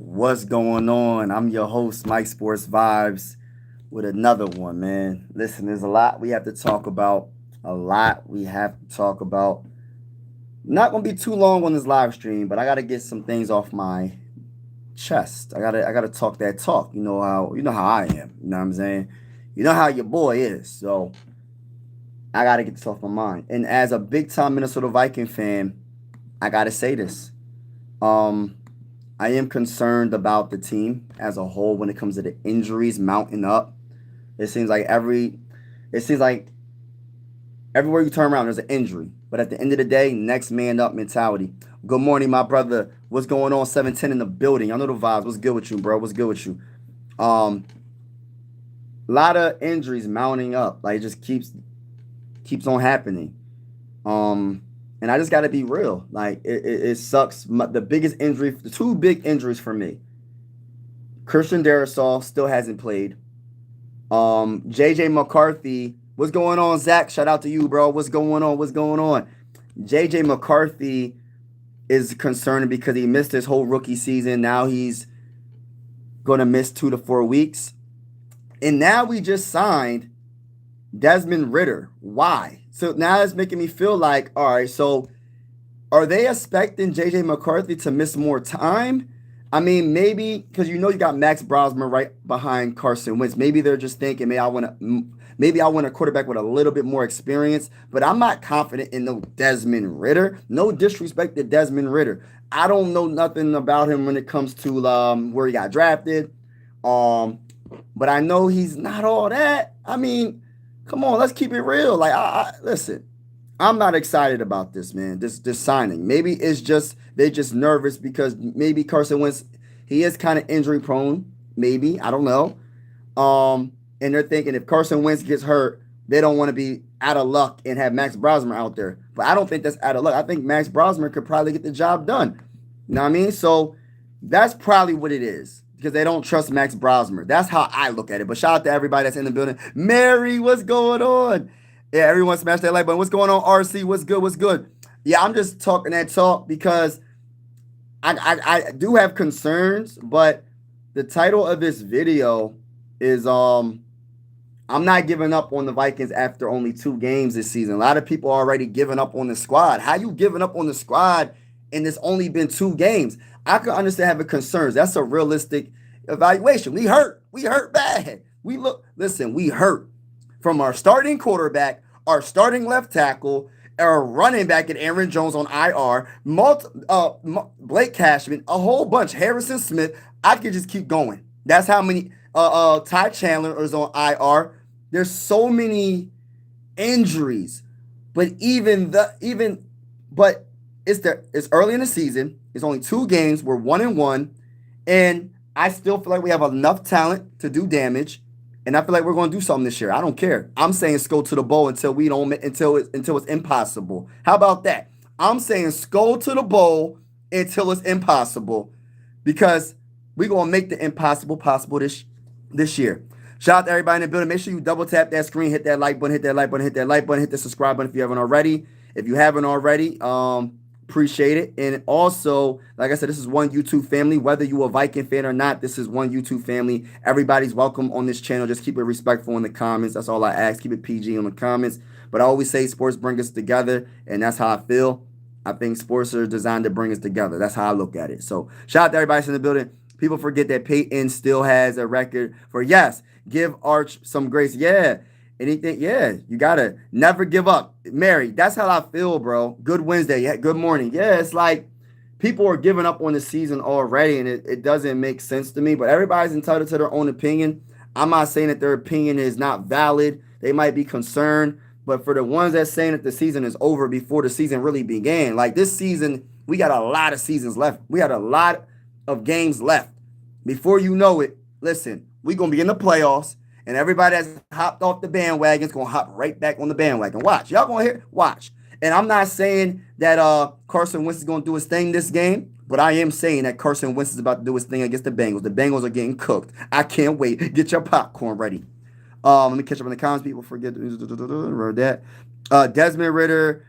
What's going on? I'm your host, Mike Sports Vibes, with another one, man. Listen, there's a lot we have to talk about. A lot we have to talk about. Not gonna be too long on this live stream, but I gotta get some things off my chest. I gotta talk that talk. You know how I am. You know what I'm saying? You know how your boy is. So I gotta get this off my mind. And as a big time Minnesota Viking fan, I gotta say this. Um, I am concerned about the team as a whole when it comes to the injuries mounting up. It seems like everywhere you turn around, there's an injury. But at the end of the day, next man up mentality. Good morning, my brother. What's going on? 710 in the building. I know the vibes. What's good with you, bro? What's good with you? Um, a lot of injuries mounting up. Like it just keeps on happening. Um, and I just got to be real. Like it sucks. The biggest injury, the two big injuries for me. Christian Darrisaw still hasn't played. JJ McCarthy, what's going on, Zach? Shout out to you, bro. What's going on? What's going on? JJ McCarthy is concerned because he missed his whole rookie season. Now he's gonna miss 2 to 4 weeks. And now we just signed Desmond Ridder. Why? So now it's making me feel like, all right, so are they expecting JJ McCarthy to miss more time? I mean, maybe because you got Max Brosmer right behind Carson Wentz. Maybe they're just thinking, maybe I want a quarterback with a little bit more experience. But I'm not confident in no Desmond Ridder. No disrespect to Desmond Ridder. I don't know nothing about him when it comes to where he got drafted. Um, but I know he's not all that. I mean, come on, let's keep it real. Like, listen. I'm not excited about this, man. This signing. Maybe it's just they're just nervous because maybe Carson Wentz he is kind of injury prone. Maybe I don't know. And they're thinking if Carson Wentz gets hurt, they don't want to be out of luck and have Max Brosmer out there. But I don't think that's out of luck. I think Max Brosmer could probably get the job done. You know what I mean? So that's probably what it is because they don't trust Max Brosmer. That's how I look at it. But shout out to everybody that's in the building. Mary, what's going on? Yeah, everyone smash that like button. What's going on, RC? What's good? What's good? Yeah, I'm just talking that talk because I do have concerns, but the title of this video is I'm not giving up on the Vikings after only 2 games this season. A lot of people are already giving up on the squad. How you giving up on the squad and it's only been 2 games? I can understand having concerns. That's a realistic evaluation. We hurt. We hurt bad. We hurt from our starting quarterback, our starting left tackle, our running back and Aaron Jones on IR, Blake Cashman, a whole bunch, Harrison Smith. I could just keep going. That's how many. Ty Chandler is on IR. There's so many injuries, but but it's early in the season. It's only 2 games. We're 1-1, and I still feel like we have enough talent to do damage. And I feel like we're going to do something this year. I don't care. I'm saying go to the bowl until it's impossible. How about that? I'm saying go to the bowl until it's impossible because we're going to make the impossible possible this year. Shout out to everybody in the building. Make sure you double tap that screen, hit that like button, hit that like button, hit that like button, hit the subscribe button if you haven't already. If you haven't already, appreciate it. And also, like I said, this is one YouTube family. Whether you a Viking fan or not, this is one YouTube family. Everybody's welcome on this channel. Just keep it respectful in the comments. That's all I ask. Keep it PG in the comments. But I always say sports bring us together, and that's how I feel. I think sports are designed to bring us together. That's how I look at it. So shout out to everybody in the building. People forget that Peyton still has a record for, yes, give Arch some grace. Yeah. Anything, yeah, you gotta never give up. Mary, that's how I feel, bro. Good Wednesday. Yeah, good morning. Yeah, it's like people are giving up on the season already, and it doesn't make sense to me. But everybody's entitled to their own opinion. I'm not saying that their opinion is not valid. They might be concerned. But for the ones that's saying that the season is over before the season really began, like this season, we got a lot of seasons left. We had a lot of games left. Before you know it, listen, we're gonna be in the playoffs. And everybody that's hopped off the bandwagon is going to hop right back on the bandwagon. Watch. Y'all going to hear? Watch. And I'm not saying that Carson Wentz is going to do his thing this game, but I am saying that Carson Wentz is about to do his thing against the Bengals. The Bengals are getting cooked. I can't wait. Get your popcorn ready. Let me catch up in the comments. People forget that. Desmond Ridder,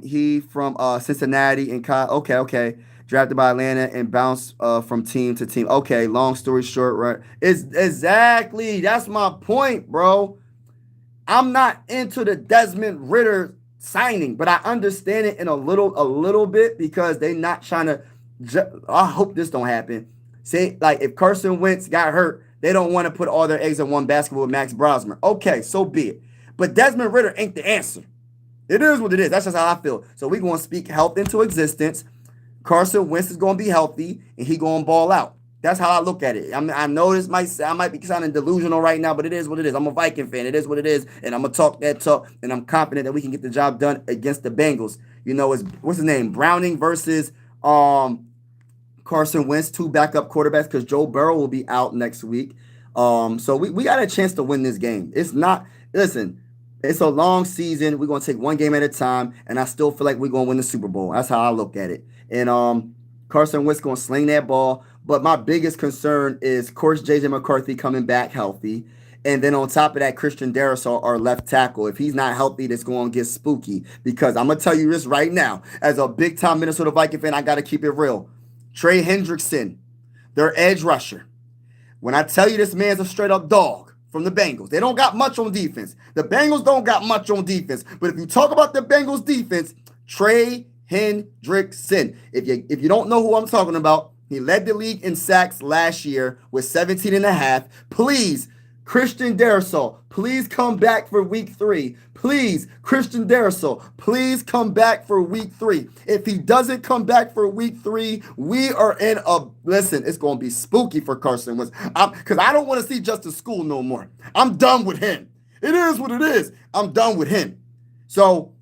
he from Cincinnati. And okay. drafted by Atlanta and bounced from team to team. Okay, long story short, right? It's exactly that's my point, bro. I'm not into the Desmond Ridder signing, but I understand it in a little bit because they not trying to. I hope this don't happen. Say like if Carson Wentz got hurt, they don't want to put all their eggs in one basket with Max Brosmer. Okay, so be it. But Desmond Ridder ain't the answer. It is what it is. That's just how I feel. So we're going to speak health into existence. Carson Wentz is going to be healthy, and he going to ball out. That's how I look at it. I know I might be sounding delusional right now, but it is what it is. I'm a Viking fan. It is what it is, and I'm going to talk that talk, and I'm confident that we can get the job done against the Bengals. You know, what's his name? Browning versus Carson Wentz, two backup quarterbacks, because Joe Burrow will be out next week. So we got a chance to win this game. Listen, it's a long season. We're going to take one game at a time, and I still feel like we're going to win the Super Bowl. That's how I look at it. And Carson Wentz going to sling that ball. But my biggest concern is, of course, J.J. McCarthy coming back healthy. And then on top of that, Christian Darrisaw, our left tackle. If he's not healthy, that's going to get spooky. Because I'm going to tell you this right now. As a big-time Minnesota Viking fan, I got to keep it real. Trey Hendrickson, their edge rusher. When I tell you this man's a straight-up dog from the Bengals. They don't got much on defense. The Bengals don't got much on defense. But if you talk about the Bengals defense, Trey Hendrickson. If you don't know who I'm talking about, he led the league in sacks last year with 17 and a half. Please, Christian Darrisaw, please come back for week 3. Please, Christian Darrisaw, please come back for week 3. If he doesn't come back for week 3, we are in a, listen, it's going to be spooky for Carson Wentz. Because I don't want to see Justice School no more. I'm done with him. It is what it is. I'm done with him. So,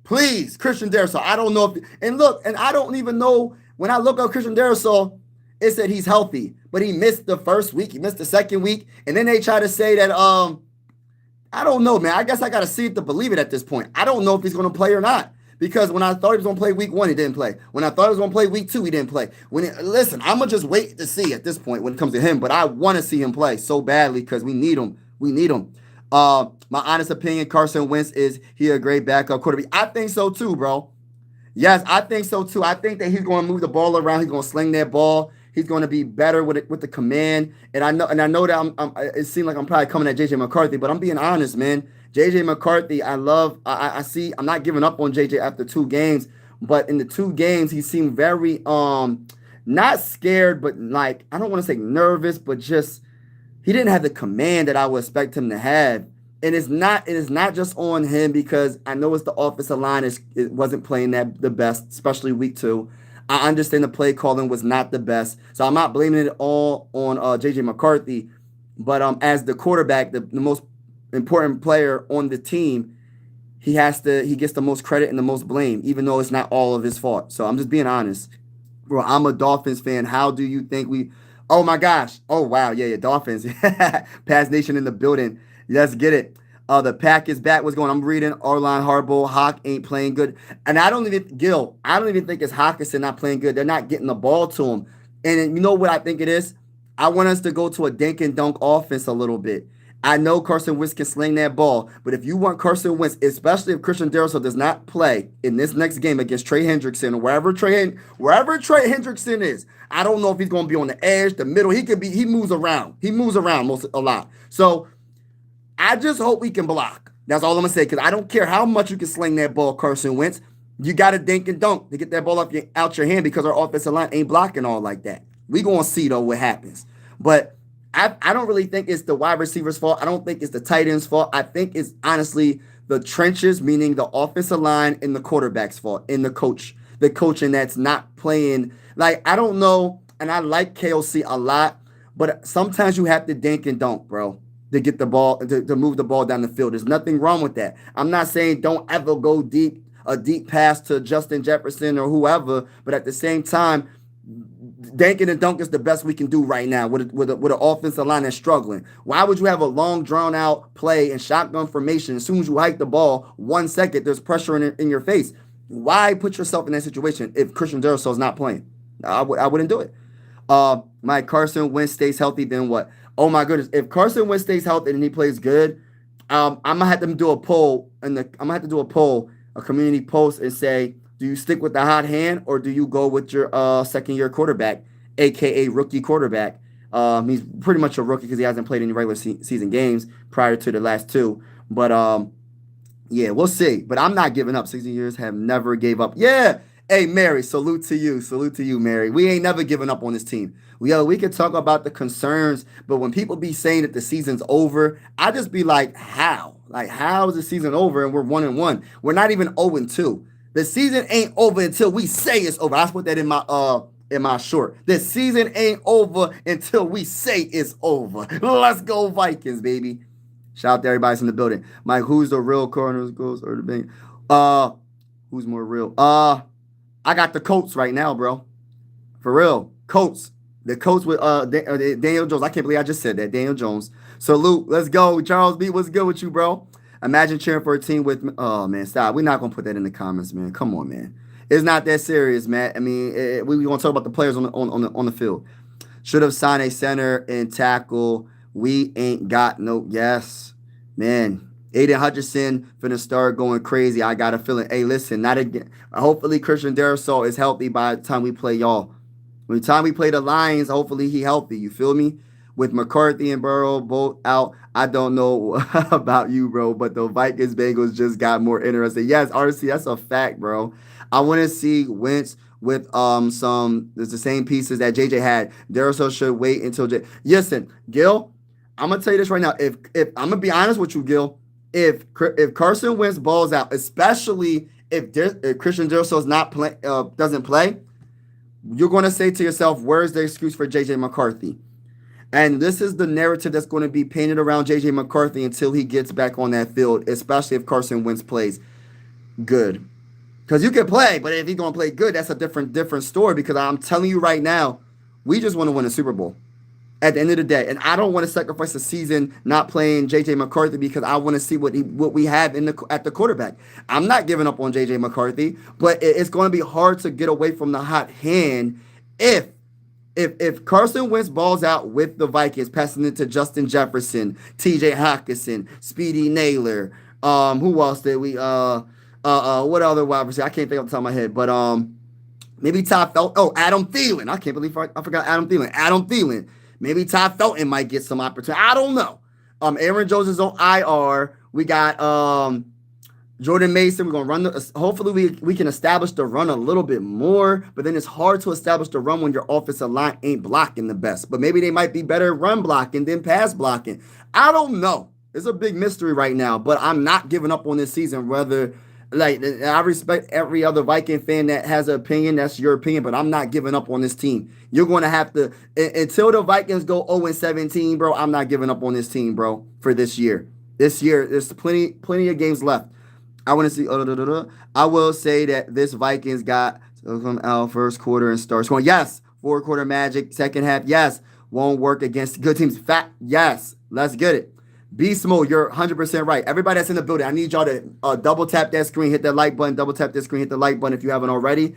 please, Christian Darrisaw, I don't know if, and look, and I don't even know, when I look up Christian Darrisaw, it said he's healthy, but he missed the first week, he missed the second week, and then they try to say that, I don't know, man. I guess I got to see it to believe it at this point. I don't know if he's going to play or not, because when I thought he was going to play week 1, he didn't play. When I thought he was going to play week 2, he didn't play. Listen, I'm going to just wait to see at this point when it comes to him, but I want to see him play so badly because we need him. We need him. My honest opinion, Carson Wentz, is he a great backup quarterback? I think so too, bro. Yes, I think so too. I think that he's going to move the ball around. He's going to sling that ball. He's going to be better with it, with the command. And I know that it seems like I'm probably coming at J.J. McCarthy, but I'm being honest, man. J.J. McCarthy, I see. I'm not giving up on J.J. after 2 games, but in the 2 games, he seemed very not scared, but like, I don't want to say nervous, but just he didn't have the command that I would expect him to have. And it is not just on him, because I know it's the offensive line it wasn't playing the best, especially week 2. I understand the play calling was not the best, so I'm not blaming it all on J.J. McCarthy. But as the quarterback, the most important player on the team, he gets the most credit and the most blame, even though it's not all of his fault. So I'm just being honest. Bro, I'm a Dolphins fan. How do you think we? Oh my gosh! Oh wow! Yeah, Dolphins. Pass Nation in the building. Let's get it. The Pack is back. What's going on? I'm reading Orlon Harbaugh. Hawk ain't playing good. And I don't even think it's Hawkinson not playing good. They're not getting the ball to him. And you know what I think it is? I want us to go to a dink and dunk offense a little bit. I know Carson Wentz can sling that ball, but if you want Carson Wentz, especially if Christian Darrisaw does not play in this next game against Trey Hendrickson or wherever Trey Hendrickson is, I don't know if he's going to be on the edge, the middle. He moves around. He moves around a lot. So I just hope we can block. That's all I'm going to say, because I don't care how much you can sling that ball, Carson Wentz. You got to dink and dunk to get that ball out your hand, because our offensive line ain't blocking all like that. We going to see, though, what happens. But I don't really think it's the wide receiver's fault. I don't think it's the tight end's fault. I think it's honestly the trenches, meaning the offensive line, and the quarterback's fault, and the coaching that's not playing. Like, I don't know, and I like KOC a lot, but sometimes you have to dink and dunk, bro, to get the ball, to move the ball down the field. There's nothing wrong with that. I'm not saying don't ever go a deep pass to Justin Jefferson or whoever, but at the same time, danking and dunk is the best we can do right now with an offensive line that's struggling. Why would you have a long, drawn-out play and shotgun formation? As soon as you hike the ball, 1 second, there's pressure in your face. Why put yourself in that situation if Christian Darrisaw is not playing? I wouldn't do it. My Carson Wentz stays healthy, then what? Oh my goodness! If Carson Wentz stays healthy and he plays good, I'm gonna have to do a poll, a community post, and say, Do you stick with the hot hand or do you go with your second year quarterback, aka rookie quarterback? He's pretty much a rookie because he hasn't played any regular season games prior to the last two. But yeah, we'll see. But I'm not giving up. 60 years have never gave up. Yeah. Hey, Mary, salute to you. Salute to you, Mary. We ain't never given up on this team. We could talk about the concerns, but when people be saying that the season's over, I just be like, how? Like, how is the season over and we're 1-1? We're not even 0-2. The season ain't over until we say it's over. I put that in my short. The season ain't over until we say it's over. Let's go Vikings, baby. Shout out to everybody in the building. Mike, who's the real Cardinals goals or the bank? Who's more real? I got the Colts right now, bro. For real. Colts. The Colts with Daniel Jones. I can't believe I just said that. Daniel Jones. Salute. Let's go. Charles B, what's good with you, bro? Imagine cheering for a team with, oh, man, stop. We're not going to put that in the comments, man. Come on, man. It's not that serious, man. I mean, we're going to talk about the players on the field. Should have signed a center and tackle. We ain't got no, yes, man. Aiden Hutchinson finna start going crazy. I got a feeling. Hey, listen, not again. Hopefully Christian Darrisaw is healthy by the time we play y'all. By the time we play the Lions, hopefully he healthy. You feel me? With McCarthy and Burrow both out, I don't know about you, bro, but the Vikings Bengals just got more interesting. Yes, RC, that's a fact, bro. I want to see Wentz with there's the same pieces that JJ had. Darrisaw should wait until Listen, Gil, I'm gonna tell you this right now. If I'm gonna be honest with you, Gil, if Carson Wentz balls out, especially if Christian Darrisaw doesn't play, you're gonna say to yourself, "Where's the excuse for JJ McCarthy?" And this is the narrative that's going to be painted around JJ McCarthy until he gets back on that field, especially if Carson Wentz plays good. Because you can play, but if he's going to play good, that's a different story. Because I'm telling you right now, we just want to win a Super Bowl at the end of the day. And I don't want to sacrifice a season not playing JJ McCarthy because I want to see what we have at the quarterback. I'm not giving up on JJ McCarthy, but it's going to be hard to get away from the hot hand if Carson Wentz balls out with the Vikings, passing it to Justin Jefferson, T.J. Hockenson, Speedy Naylor, who else did we what other wide receiver? I can't think off the top of my head, but maybe Todd Felton. Oh, Adam Thielen. I can't believe I forgot Adam Thielen. Adam Thielen. Maybe Todd Felton might get some opportunity. I don't know. Aaron Jones is on IR. We got Jordan Mason. We're gonna run hopefully we can establish the run a little bit more, but then it's hard to establish the run when your offensive line ain't blocking the best. But maybe they might be better at run blocking than pass blocking. I don't know. It's a big mystery right now, but I'm not giving up on this season. I respect every other Viking fan that has an opinion. That's your opinion, but I'm not giving up on this team. You're going to have to, until the Vikings go 0-17, bro, I'm not giving up on this team, bro, for this year. This year, there's plenty of games left. I want to see, I will say that this Vikings got to come out first quarter and start scoring. Yes, fourth quarter magic, second half, yes, won't work against good teams. Yes, let's get it. Beast mode, you're 100% right. Everybody that's in the building, I need y'all to double tap that screen, hit that like button, double tap that screen, hit the like button if you haven't already.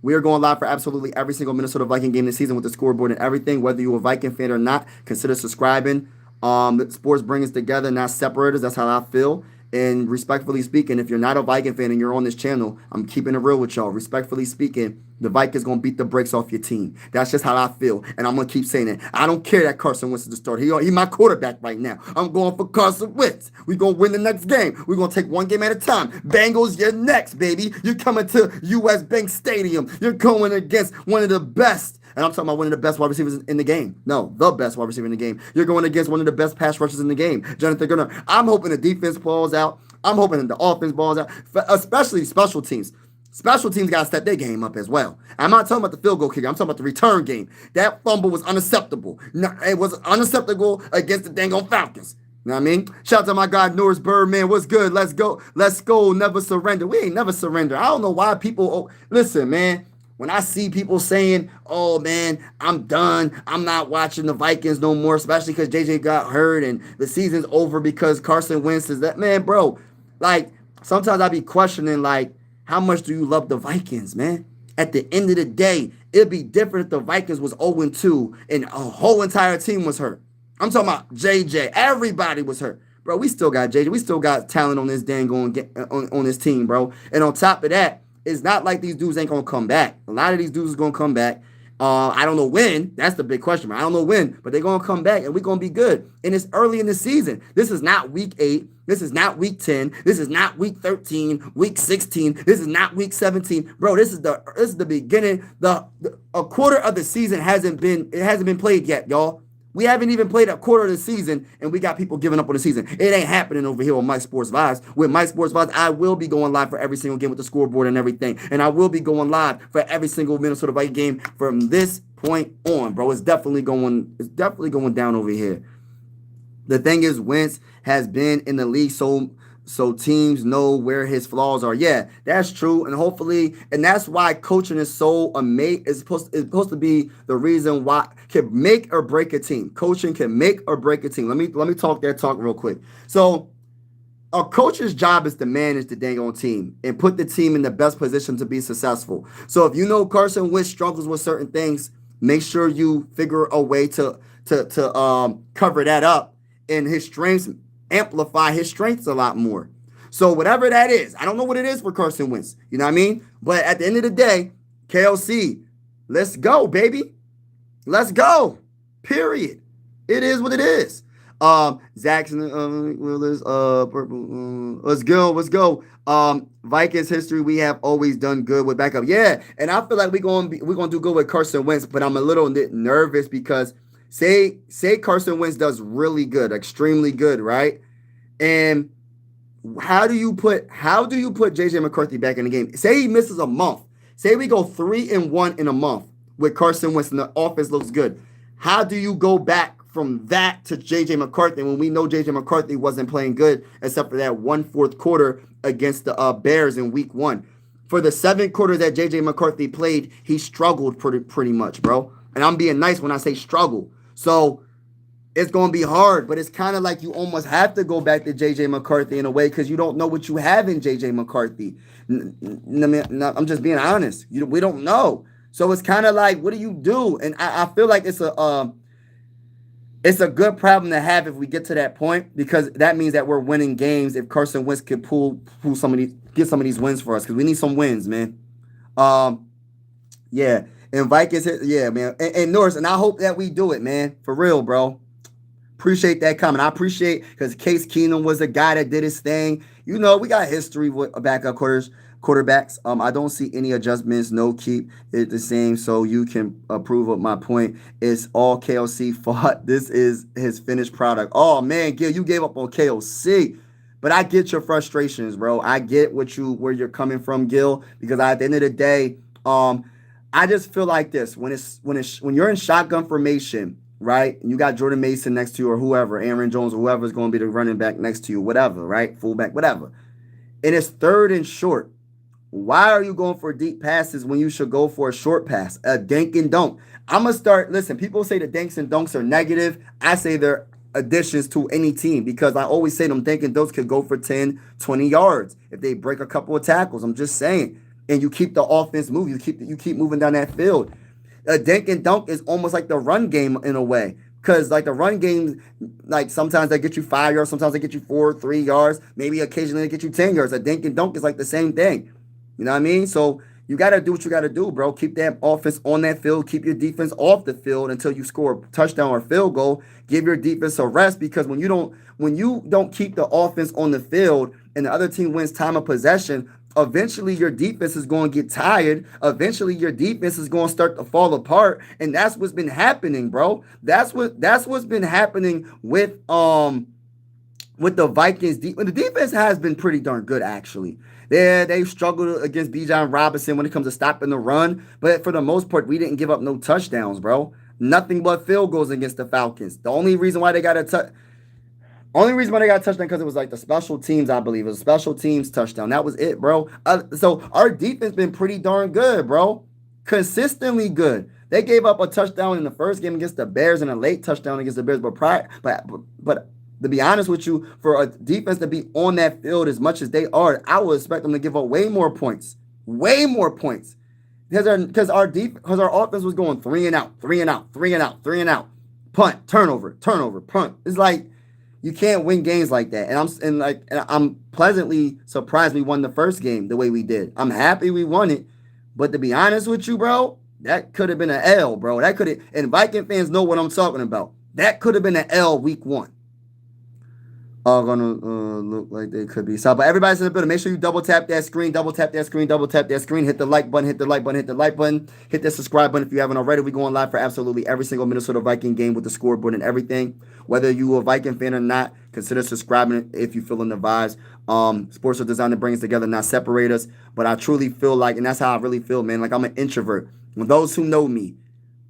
We are going live for absolutely every single Minnesota Viking game this season with the scoreboard and everything. Whether you're a Viking fan or not, consider subscribing. The sports bring us together, not separate us. That's how I feel. And respectfully speaking, if you're not a Viking fan and you're on this channel, I'm keeping it real with y'all. Respectfully speaking, the Vikings going to beat the brakes off your team. That's just how I feel. And I'm going to keep saying it. I don't care that Carson Wentz is the starter. He my quarterback right now. I'm going for Carson Wentz. We're going to win the next game. We're going to take one game at a time. Bengals, you're next, baby. You're coming to U.S. Bank Stadium. You're going against one of the best. And I'm talking about one of the best wide receivers in the game. No, the best wide receiver in the game. You're going against one of the best pass rushers in the game, Jonathan Gunnar. I'm hoping the defense balls out. I'm hoping the offense balls out, especially special teams. Special teams got to step their game up as well. I'm not talking about the field goal kicker. I'm talking about the return game. That fumble was unacceptable. No, it was unacceptable against the dang on Falcons. You know what I mean? Shout out to my guy, Norris Birdman. What's good? Let's go. Let's go. Never surrender. We ain't never surrender. I don't know why people... listen, man. When I see people saying, oh, man, I'm done. I'm not watching the Vikings no more, especially because JJ got hurt and the season's over because Carson Wentz is that. Man, bro, like, sometimes I be questioning, like, how much do you love the Vikings, man? At the end of the day, it'd be different if the Vikings was 0-2 and a whole entire team was hurt. I'm talking about JJ. Everybody was hurt. Bro, we still got JJ. We still got talent on this dang on this team, bro. And on top of that, it's not like these dudes ain't gonna come back. A lot of these dudes is gonna come back. I don't know when. That's the big question. I don't know when, but they're gonna come back and we're gonna be good. And it's early in the season. This is not week 8. This is not week 10. This is not week 13, week 16. This is not week 17. Bro, this is the beginning. A quarter of the season hasn't been played yet, y'all. We haven't even played a quarter of the season, and we got people giving up on the season. It ain't happening over here on Mike Sports Vibes. With Mike Sports Vibes, I will be going live for every single game with the scoreboard and everything. And I will be going live for every single Minnesota Vikings game from this point on, bro. It's definitely going down over here. The thing is, Wentz has been in the league so teams know where his flaws are. Yeah, that's true. And hopefully, and that's why coaching is so amazing. It's supposed to be the reason why can make or break a team. Coaching can make or break a team. Let me talk real quick. So a coach's job is to manage the dang on team and put the team in the best position to be successful. So if you know Carson Wentz struggles with certain things, make sure you figure a way to cover that up, and his strengths amplify his strengths a lot more. So whatever that is, I don't know what it is for Carson Wentz. You know what I mean? But at the end of the day, KLC, let's go, baby. Let's go. Period. It is what it is. Jackson, Willis, let's go. Vikings history, we have always done good with backup. Yeah, and I feel like we're gonna do good with Carson Wentz, but I'm a little bit nervous because say Carson Wentz does really good, extremely good, right? And how do you put JJ McCarthy back in the game? Say he misses a month. Say we go 3-1 in a month with Carson Wentz and the offense looks good. How do you go back from that to JJ McCarthy when we know JJ McCarthy wasn't playing good except for that 1/4 quarter against the Bears in week 1? For the 7 quarters that JJ McCarthy played, he struggled pretty much, bro. And I'm being nice when I say struggle. So it's going to be hard, but it's kind of like you almost have to go back to JJ McCarthy in a way because you don't know what you have in JJ McCarthy. I'm just being honest. We don't know. So it's kind of like, what do you do? And I feel like it's a good problem to have if we get to that point, because that means that we're winning games if Carson Wentz could get some of these wins for us, because we need some wins, man. Yeah. And Vikings, yeah, man. And Norris, and I hope that we do it, man. For real, bro. Appreciate that comment. I appreciate, because Case Keenum was a guy that did his thing. You know, we got history with backup quarterbacks. I don't see any adjustments. No, keep it the same so you can approve of my point. It's all KLC fault. This is his finished product. Oh, man, Gil, you gave up on KLC. But I get your frustrations, bro. I get where you're coming from, Gil, because at the end of the day, I just feel like this. When you're in shotgun formation, right, and you got Jordan Mason next to you or whoever, Aaron Jones, whoever's going to be the running back next to you, whatever, right, fullback, whatever, and it's 3rd and short, why are you going for deep passes when you should go for a short pass, a dink and dunk? I'm going to start, listen, people say the dinks and dunks are negative. I say they're additions to any team, because I always say them dink and dunks could go for 10, 20 yards if they break a couple of tackles. I'm just saying. And you keep the offense moving. You keep moving down that field. A dink and dunk is almost like the run game in a way, because like the run game, like sometimes they get you 5 yards, sometimes they get you 4, 3 yards, maybe occasionally they get you 10 yards. A dink and dunk is like the same thing. You know what I mean? So you got to do what you got to do, bro. Keep that offense on that field. Keep your defense off the field until you score a touchdown or field goal. Give your defense a rest, because when you don't keep the offense on the field and the other team wins time of possession, eventually your defense is going to get tired. Eventually your defense is going to start to fall apart, and that's what's been happening, bro. That's what's been happening with the Vikings. The defense has been pretty darn good, actually. They struggled against Bijan Robinson when it comes to stopping the run, but for the most part, we didn't give up no touchdowns, bro. Nothing but field goals against the Falcons. The only reason why they got a touchdown because it was like the special teams, I believe. It was a special teams touchdown. That was it, bro. So our defense been pretty darn good, bro. Consistently good. They gave up a touchdown in the first game against the Bears and a late touchdown against the Bears. But to be honest with you, for a defense to be on that field as much as they are, I would expect them to give up way more points. Way more points. Because our offense was going 3 and out, 3 and out, 3 and out, 3 and out. Punt, turnover, punt. It's like, You can't win games like that. And I'm pleasantly surprised we won the first game the way we did. I'm happy we won it. But to be honest with you, bro, that could have been an L, bro. That could have, and Viking fans know what I'm talking about. That could have been an L week 1. All gonna look like they could be. So, but everybody's in the building. Make sure you double tap that screen, double tap that screen, double tap that screen. Hit the like button, hit the like button, hit the like button. Hit the subscribe button if you haven't already. We're going live for absolutely every single Minnesota Viking game with the scoreboard and everything. Whether you a Viking fan or not, consider subscribing if you feel in the vibes. Sports are designed to bring us together, not separate us. But I truly feel like, and that's how I really feel, man. Like I'm an introvert. When those who know me,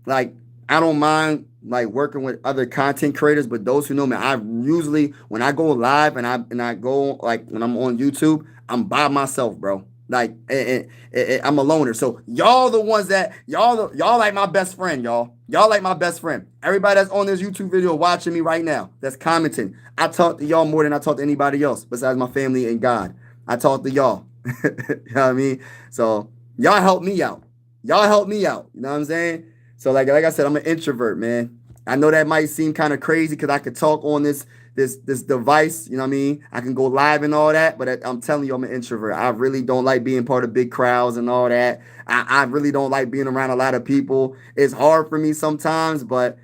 like I don't mind like working with other content creators, but those who know me, I usually when I go live and I go like when I'm on YouTube, I'm by myself, bro. Like I'm a loner. So y'all the ones that y'all like my best friend, y'all. Y'all like my best friend. Everybody that's on this YouTube video watching me right now, that's commenting. I talk to y'all more than I talk to anybody else besides my family and God. I talk to y'all. You know what I mean? So y'all help me out. Y'all help me out. You know what I'm saying? So like I said, I'm an introvert, man. I know that might seem kind of crazy because I could talk on this device, you know what I mean? I can go live and all that, but I'm telling you, I'm an introvert. I really don't like being part of big crowds and all that. I really don't like being around a lot of people. It's hard for me sometimes, but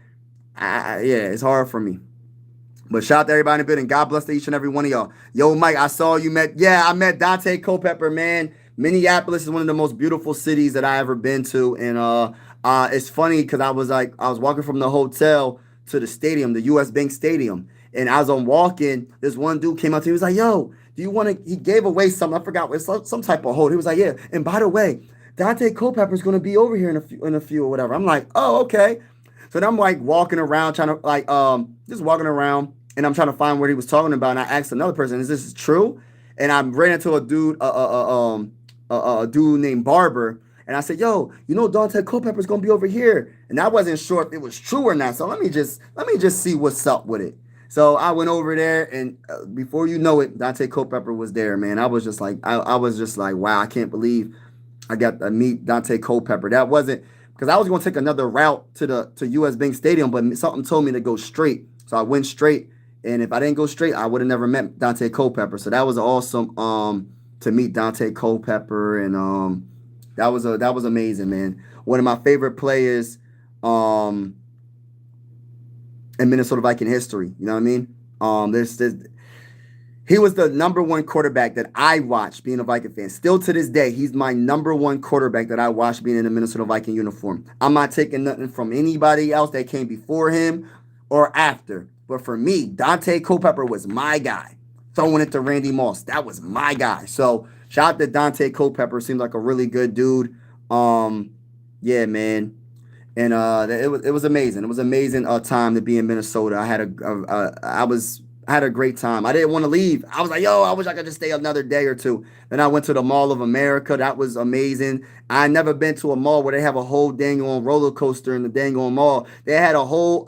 yeah, it's hard for me. But shout out to everybody in the building. God bless to each and every one of y'all. Yo, Mike, I saw you I met Dante Culpepper, man. Minneapolis is one of the most beautiful cities that I ever been to, and it's funny because I was walking from the hotel to the stadium, the U.S. Bank Stadium. And as I'm walking, this one dude came up to me. He was like, yo, do you want to, he gave away something. I forgot, it's some type of hold. He was like, yeah. And by the way, Dante Culpepper is going to be over here in a few or whatever. I'm like, oh, okay. So then I'm like walking around trying to just walking around and I'm trying to find what he was talking about. And I asked another person, is this true? And I ran into a dude, a dude named Barber. And I said, yo, you know Dante Culpepper's gonna be over here. And I wasn't sure if it was true or not. So let me just see what's up with it. So I went over there, and before you know it, Dante Culpepper was there, man. I was just like, wow, I can't believe I got to meet Dante Culpepper. That wasn't because I was gonna take another route to US Bank Stadium, but something told me to go straight. So I went straight. And if I didn't go straight, I would have never met Dante Culpepper. So that was awesome to meet Dante Culpepper, and that was amazing, man. One of my favorite players in Minnesota Viking history. You know what I mean? He was the number one quarterback that I watched being a Viking fan. Still to this day, he's my number one quarterback that I watched being in a Minnesota Viking uniform. I'm not taking nothing from anybody else that came before him or after. But for me, Dante Culpepper was my guy. Throwing it to Randy Moss. That was my guy. So shout out to Dante Culpepper. Seems like a really good dude. Yeah, man. And it was amazing. It was an amazing time to be in Minnesota. I had a great time. I didn't want to leave. I was like, yo, I wish I could just stay another day or two. Then I went to the Mall of America. That was amazing. I never been to a mall where they have a whole dang on roller coaster in the dang on mall. They had a whole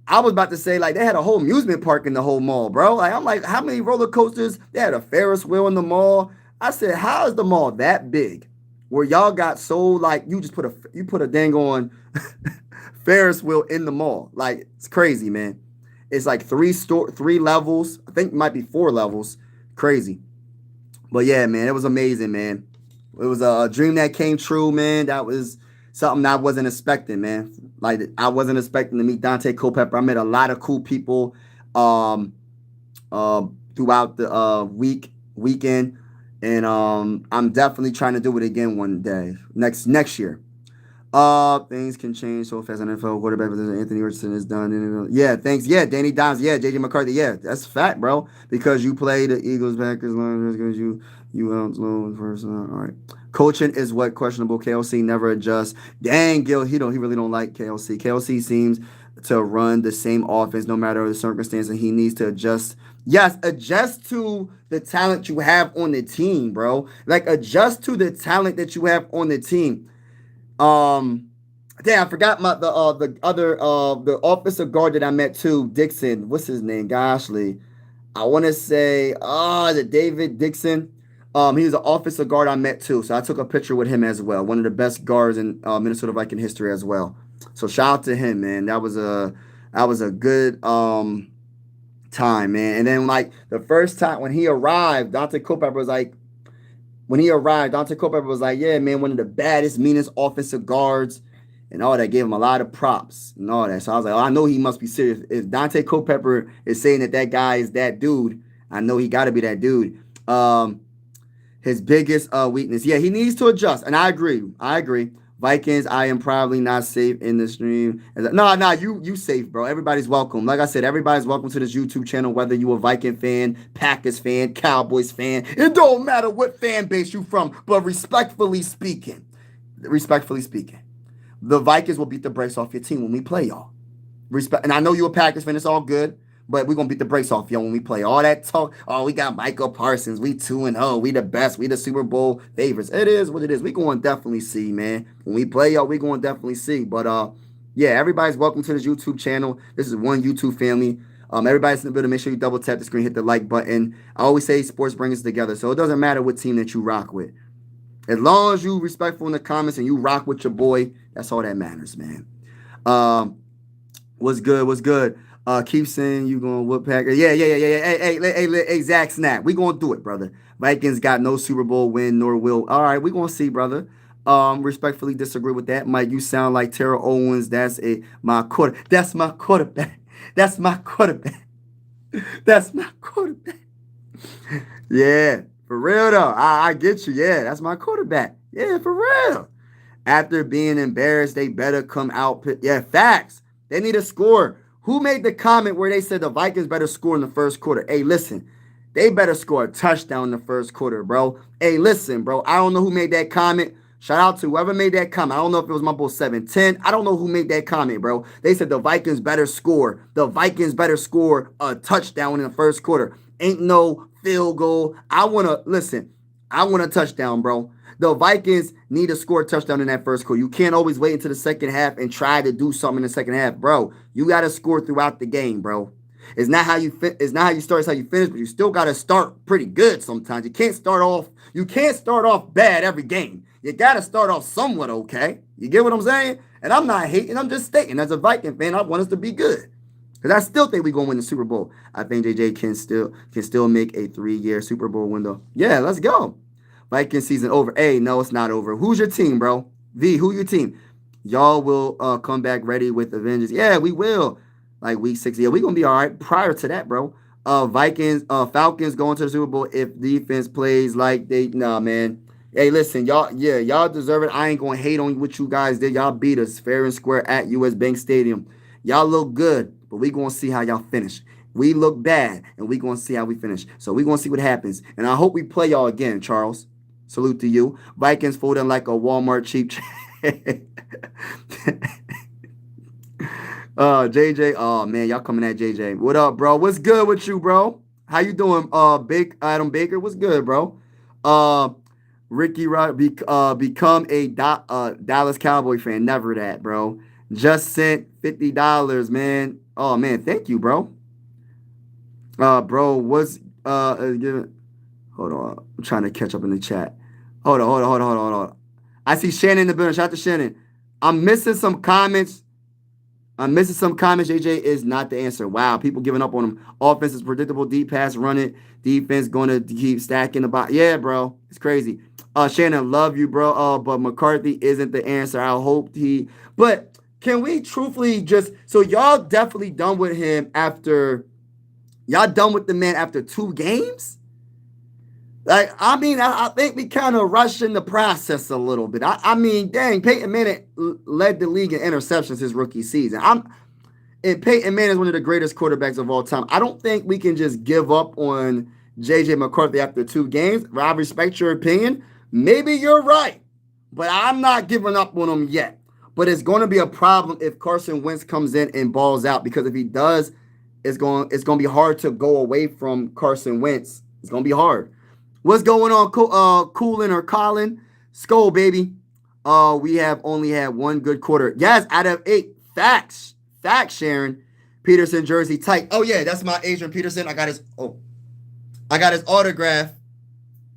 I was about to say, like, they had a whole amusement park in the whole mall, bro. Like, I'm like, how many roller coasters? They had a Ferris wheel in the mall. I said, how is the mall that big where y'all got so, like, you put a dang on Ferris wheel in the mall? Like, it's crazy, man. It's like 3 levels. I think it might be 4 levels. Crazy. But yeah, man, it was amazing, man. It was a dream that came true, man. That was something I wasn't expecting, man. Like, I wasn't expecting to meet Dante Culpepper. I met a lot of cool people throughout the weekend. And I'm definitely trying to do it again one day. Next year. Things can change so fast. NFL quarterback Anthony Richardson is done. Yeah, thanks. Yeah, Danny Dimes. Yeah, JJ McCarthy. Yeah, that's fact, bro. Because you play the Eagles, Packers, Lions, because you out slow first. All right. Coaching is what questionable. KLC never adjusts. Dang, Gil, he really don't like KLC. KLC seems to run the same offense no matter the circumstance, and he needs to adjust. Yes, adjust to the talent you have on the team, bro. Like, adjust to the talent that you have on the team. Damn, I forgot the officer guard that I met too, Dixon. What's his name? Goshly. I want to say, is it David Dixon? He was an officer guard I met too, so I took a picture with him as well. One of the best guards in Minnesota Viking history as well. So shout out to him, man. That was a good time, man. And then like the first time when he arrived, Dante Culpepper was like, yeah, man, one of the baddest, meanest offensive guards and all that. Gave him a lot of props and all that. So I was like, oh, I know he must be serious. If Dante Culpepper is saying that guy is that dude, I know he got to be that dude. His biggest weakness, yeah, he needs to adjust. And I agree. Vikings, I am probably not safe in the stream. No, you safe, bro. Everybody's welcome. Like I said, everybody's welcome to this YouTube channel, whether you a Viking fan, Packers fan, Cowboys fan. It don't matter what fan base you from, but respectfully speaking, the Vikings will beat the brakes off your team when we play y'all. And I know you're a Packers fan. It's all good. But we're going to beat the brakes off y'all when we play. All that talk, oh, we got Michael Parsons. We 2-0. We the best. We the Super Bowl favorites. It is what it is. We going to definitely see, man. When we play y'all, we going to definitely see. But, yeah, everybody's welcome to this YouTube channel. This is one YouTube family. Everybody's in the video. Make sure you double tap the screen, hit the like button. I always say sports bring us together. So it doesn't matter what team that you rock with. As long as you respectful in the comments and you rock with your boy, that's all that matters, man. What's good? Keep saying you gonna whoop Packers. Yeah. Hey, Zach Snap. We gonna do it, brother. Vikings got no Super Bowl win, nor will. All right, we gonna see, brother. Respectfully disagree with that. Mike, you sound like Terrell Owens. That's my quarterback. That's my quarterback. Yeah, for real though. I get you. Yeah, that's my quarterback. Yeah, for real. After being embarrassed, they better come out. Yeah, facts. They need a score. Who made the comment where they said the Vikings better score in the first quarter? Hey, listen, they better score a touchdown in the first quarter, bro. Hey, listen, bro. I don't know who made that comment. Shout out to whoever made that comment. I don't know if it was my boy 710. I don't know who made that comment, bro. They said the Vikings better score. The Vikings better score a touchdown in the first quarter. Ain't no field goal. I want a touchdown, bro. The Vikings need to score a touchdown in that first quarter. You can't always wait until the second half and try to do something in the second half, bro. You got to score throughout the game, bro. It's not how you start, it's how you finish, but you still got to start pretty good sometimes. You can't start off bad every game. You got to start off somewhat okay. You get what I'm saying? And I'm not hating, I'm just stating as a Viking fan, I want us to be good. Because I still think we're going to win the Super Bowl. I think JJ can still make a 3-year Super Bowl window. Yeah, let's go. Viking season over. Hey, no, it's not over. Who's your team, bro? V, who your team? Y'all will come back ready with Avengers. Yeah, we will. Like week 6. Yeah, we're going to be all right. Prior to that, bro. Falcons going to the Super Bowl if defense plays like they... Nah, man. Hey, listen, y'all deserve it. I ain't going to hate on what you guys did. Y'all beat us fair and square at U.S. Bank Stadium. Y'all look good, but we going to see how y'all finish. We look bad, and we going to see how we finish. So we going to see what happens. And I hope we play y'all again, Charles. Salute to you. Vikings folding like a Walmart cheap. JJ. Oh, man, y'all coming at JJ. What up, bro? What's good with you, bro? How you doing, Adam Baker? What's good, bro? Ricky Rod, become a Dallas Cowboy fan. Never that, bro. Just sent $50, man. Oh, man, thank you, bro. Bro, what's giving... Hold on. I'm trying to catch up in the chat. Hold on. I see Shannon in the building. Shout out to Shannon. I'm missing some comments. JJ is not the answer. Wow, people giving up on him. Offense is predictable. Deep pass, run it. Defense going to keep stacking the box. Yeah, bro. It's crazy. Shannon, love you, bro. But McCarthy isn't the answer. I hope he... But can we truthfully just... So y'all definitely done with him after... Y'all done with the man after 2 games? Like, I mean, I think we kind of rushing the process a little bit. I mean, dang, Peyton Manning led the league in interceptions his rookie season. And Peyton Manning is one of the greatest quarterbacks of all time. I don't think we can just give up on J.J. McCarthy after 2 games. I respect your opinion. Maybe you're right, but I'm not giving up on him yet. But it's going to be a problem if Carson Wentz comes in and balls out, because if he does, it's going to be hard to go away from Carson Wentz. It's going to be hard. What's going on, Coolin or Colin? Skull, baby. We have only had 1 good quarter. Yes, out of 8. Facts, Sharon. Peterson jersey tight. Oh yeah, that's my Adrian Peterson. I got his autograph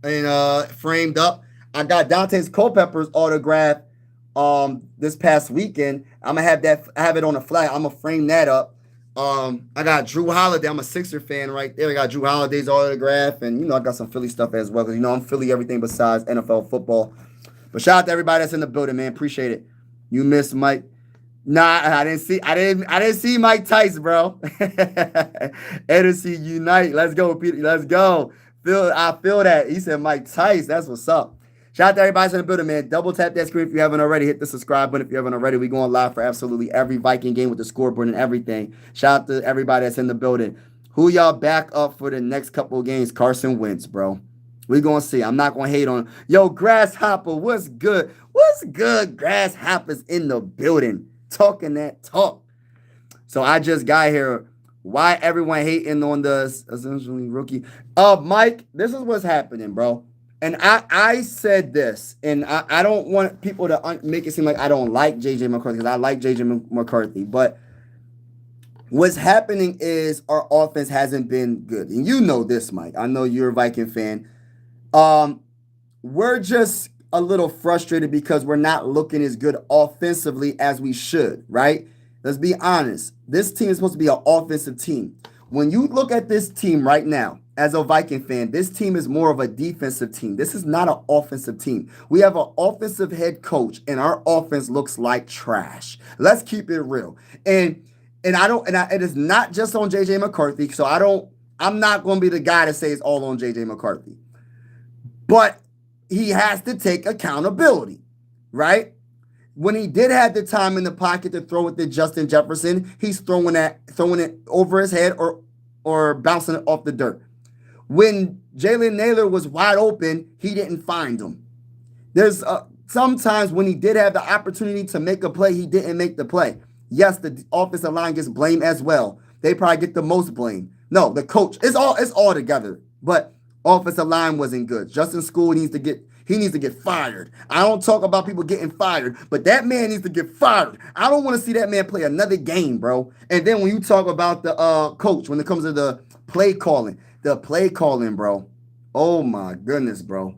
and framed up. I got Dante Culpepper's autograph this past weekend. I'm gonna have that. I have it on a flag. I'm gonna frame that up. I got Drew Holiday. I'm a Sixer fan right there. I got Drew Holiday's autograph, and I got some Philly stuff as well. Cause I'm Philly everything besides NFL football. But shout out to everybody that's in the building, man. Appreciate it. You missed Mike. Nah, I didn't see Mike Tice, bro. Edison Unite. Let's go, Peter. Let's go. I feel that. He said Mike Tice. That's what's up. Shout out to everybody in the building, man. Double tap that screen if you haven't already. Hit the subscribe button if you haven't already. We going live for absolutely every Viking game with the scoreboard and everything. Shout out to everybody that's in the building. Who y'all back up for the next couple of games? Carson Wentz, bro. We gonna see. I'm not gonna hate on him. Yo, Grasshopper, what's good? What's good? Grasshoppers in the building. Talking that talk. So I just got here. Why everyone hating on the essentially rookie? Mike, this is what's happening, bro. And I said this, and I don't want people to make it seem like I don't like J.J. McCarthy, because I like J.J. McCarthy. But what's happening is our offense hasn't been good. And you know this, Mike. I know you're a Viking fan. We're just a little frustrated because we're not looking as good offensively as we should, right? Let's be honest. This team is supposed to be an offensive team. When you look at this team right now, as a Viking fan, this team is more of a defensive team. This is not an offensive team. We have an offensive head coach, and our offense looks like trash. Let's keep it real. And it is not just on JJ McCarthy. So I'm not going to be the guy to say it's all on JJ McCarthy. But he has to take accountability, right? When he did have the time in the pocket to throw it to Justin Jefferson, he's throwing it over his head or bouncing it off the dirt. When Jalen Naylor was wide open, he didn't find him. There's sometimes when he did have the opportunity to make a play, he didn't make the play. Yes, the offensive line gets blamed as well. They probably get the most blame. No, the coach. It's all together. But offensive line wasn't good. Justin School needs to get fired. I don't talk about people getting fired, but that man needs to get fired. I don't want to see that man play another game, bro. And then when you talk about the coach, when it comes to the play calling, bro. Oh my goodness, bro.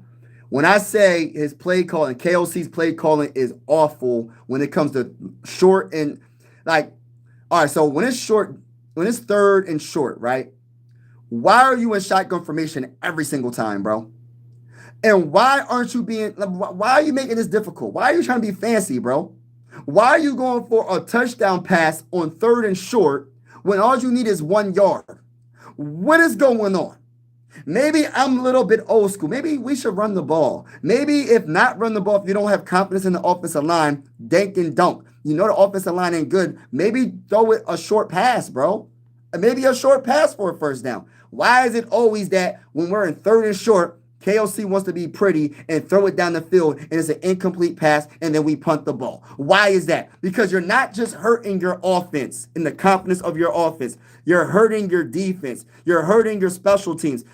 When I say his play calling, KOC's play calling is awful when it comes to short and all right, so when it's third and short, right? Why are you in shotgun formation every single time, bro? And why are you making this difficult? Why are you trying to be fancy, bro? Why are you going for a touchdown pass on third and short when all you need is 1 yard? What is going on? Maybe I'm a little bit old school. Maybe we should run the ball. Maybe if not run the ball, if you don't have confidence in the offensive line, dink and dunk. You know the offensive line ain't good. Maybe throw it a short pass, bro. Maybe a short pass for a first down. Why is it always that when we're in third and short, KOC wants to be pretty and throw it down the field, and it's an incomplete pass, and then we punt the ball? Why is that? Because you're not just hurting your offense and the confidence of your offense. You're hurting your defense. You're hurting your special teams.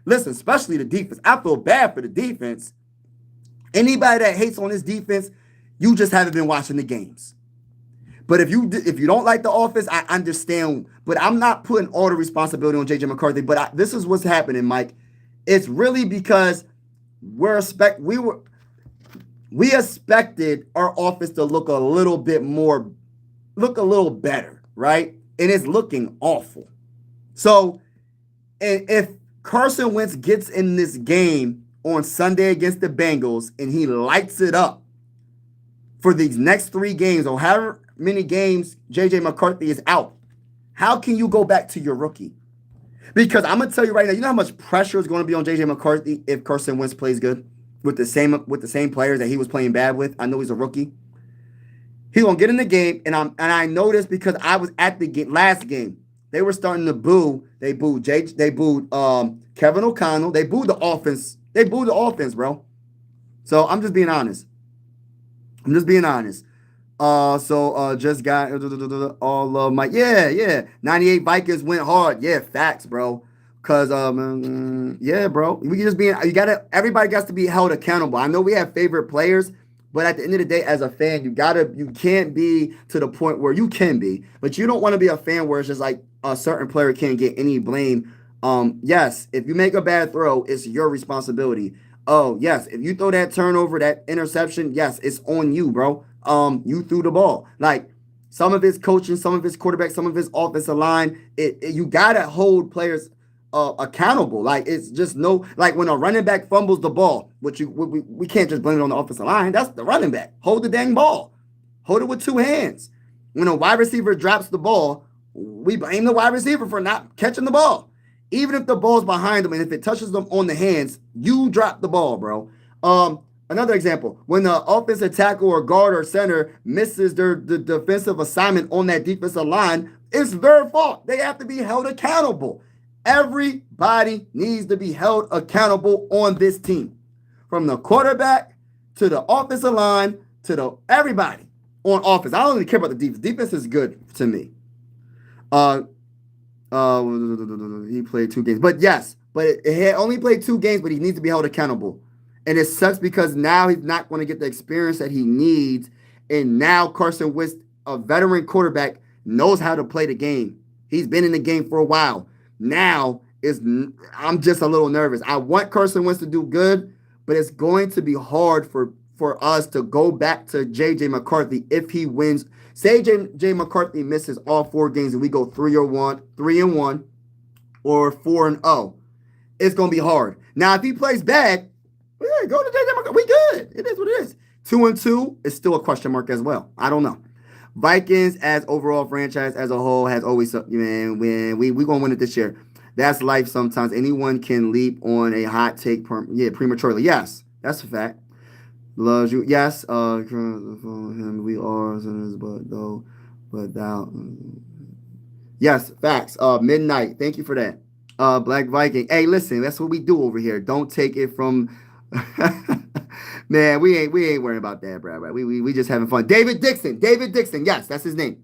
Listen, especially the defense. I feel bad for the defense. Anybody that hates on this defense, you just haven't been watching the games. But if you don't like the offense, I understand. But I'm not putting all the responsibility on JJ McCarthy. But this is what's happening, Mike. It's really because we expected our offense to look a little better, right? And it's looking awful. So, and if Carson Wentz gets in this game on Sunday against the Bengals and he lights it up for these next 3 games or however many games JJ McCarthy is out, how can you go back to your rookie? Because I'm gonna tell you right now, you know how much pressure is going to be on JJ McCarthy if Carson Wentz plays good with the same players that he was playing bad with. I know he's a rookie. He's gonna get in the game, and I know this because I was at the last game. They were starting to boo. They booed Kevin O'Connell. They booed the offense. They booed the offense, bro. So I'm just being honest. Just got all love Mike. Yeah. 98 Vikings went hard. Yeah, facts, bro. Cause yeah, bro. Everybody got to be held accountable. I know we have favorite players, but at the end of the day, as a fan, you can't be to the point where you can be, but you don't want to be a fan where it's just like a certain player can't get any blame. Yes, if you make a bad throw, it's your responsibility. Oh, yes, if you throw that turnover, that interception, yes, it's on you, bro. You threw the ball. Like, Some of his coaching, some of his quarterback, some of his offensive line. You gotta hold players accountable. Like it's just no like when a running back fumbles the ball, which we can't just blame it on the offensive line. That's the running back. Hold the dang ball. Hold it with two hands. When a wide receiver drops the ball, we blame the wide receiver for not catching the ball. Even if the ball's behind them and if it touches them on the hands, you drop the ball, bro. Another example, when the offensive tackle or guard or center misses the defensive assignment on that defensive line, it's their fault. They have to be held accountable. Everybody needs to be held accountable on this team. From the quarterback to the offensive line to the everybody on offense. I don't really care about the defense. Defense is good to me. He played 2 games. But yes, he had only played 2 games, but he needs to be held accountable. And it sucks because now he's not going to get the experience that he needs. And now Carson Wentz, a veteran quarterback, knows how to play the game. He's been in the game for a while. Now, I'm just a little nervous. I want Carson Wentz to do good, but it's going to be hard for us to go back to J.J. McCarthy if he wins. Say J.J. McCarthy misses all 4 games and we go 3-1, or 4-0. It's going to be hard. Now, if he plays bad, yeah, go to J.J. McCarthy. We good. It is what it is. 2-2 is still a question mark as well. I don't know. Vikings as overall franchise as a whole has always, man, we going to win it this year. That's life sometimes. Anyone can leap on a hot take prematurely. Yes, that's a fact. Loves you. Yes, him, we are sinners, but thou. Yes, facts. Midnight. Thank you for that. Black Viking. Hey, listen, that's what we do over here. Don't take it from man, we ain't worrying about that, bro. Right? We just having fun. David Dixon. Yes, that's his name.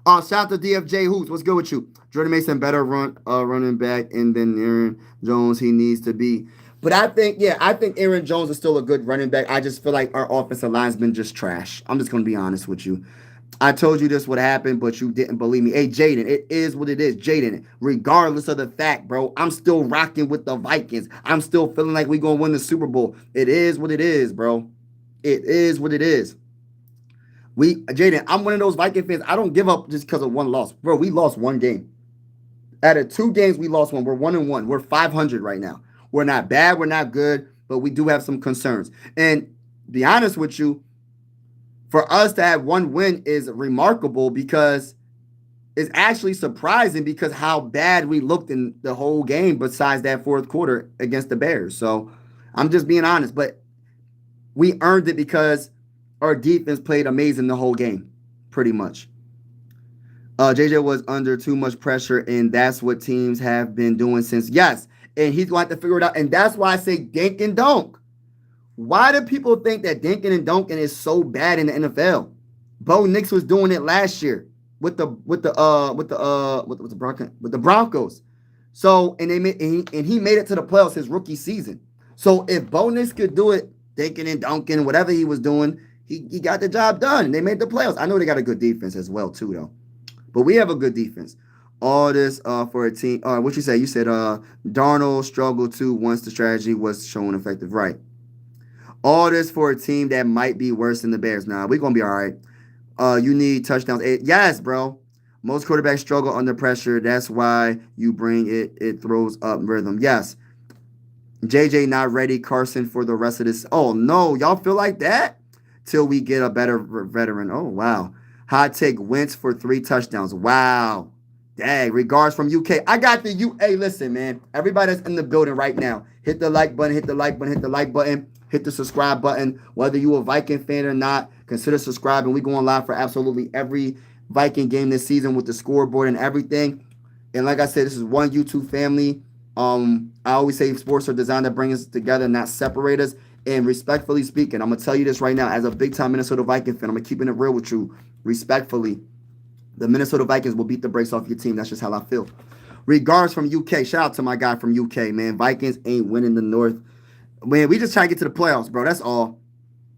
Shout out to DFJ Hoops. What's good with you? Jordan Mason better running back, and then Aaron Jones he needs to be. But I think Aaron Jones is still a good running back. I just feel like our offensive line's been just trash. I'm just gonna be honest with you. I told you this would happen, but you didn't believe me. Hey, Jaden, it is what it is. Jaden, regardless of the fact, bro, I'm still rocking with the Vikings. I'm still feeling like we're going to win the Super Bowl. It is what it is, bro. It is what it is. Jaden, I'm one of those Viking fans. I don't give up just because of one loss. Bro, we lost 1 game. Out of 2 games, we lost 1. We're 1-1. We're 500 right now. We're not bad. We're not good, but we do have some concerns. And to be honest with you, for us to have 1 win is remarkable because it's actually surprising because how bad we looked in the whole game besides that 4th quarter against the Bears. So I'm just being honest, but we earned it because our defense played amazing the whole game, pretty much. JJ was under too much pressure, and that's what teams have been doing since. Yes, and he's going to have to figure it out. And that's why I say dink and dunk. Why do people think that dinking and dunking is so bad in the NFL? Bo Nix was doing it last year with the Broncos. So and he made it to the playoffs his rookie season. So if Bo Nix could do it, dinking and dunking, whatever he was doing, he got the job done. And they made the playoffs. I know they got a good defense as well too, though. But we have a good defense. All this for a team. What you say? You said Darnold struggled too once the strategy was shown effective, right? All this for a team that might be worse than the Bears. Nah, we're going to be all right. You need touchdowns. Yes, bro. Most quarterbacks struggle under pressure. That's why you bring it. It throws up rhythm. Yes. JJ not ready. Carson for the rest of this. Oh, no. Y'all feel like that? Till we get a better veteran. Oh, wow. Hot take Wentz for 3 touchdowns. Wow. Dang. Regards from UK. I got the U. Hey, listen, man. Everybody that's in the building right now. Hit the like button. Hit the like button. Hit the subscribe button. Whether you a Viking fan or not, consider subscribing. We going live for absolutely every Viking game this season with the scoreboard and everything. And like I said, this is one YouTube family. I always say sports are designed to bring us together, not separate us. And respectfully speaking, I'm going to tell you this right now. As a big-time Minnesota Viking fan, I'm keeping it real with you. Respectfully, the Minnesota Vikings will beat the brakes off your team. That's just how I feel. Regards from UK. Shout out to my guy from UK, man. Vikings ain't winning the North. Man, we just try to get to the playoffs, bro. That's all.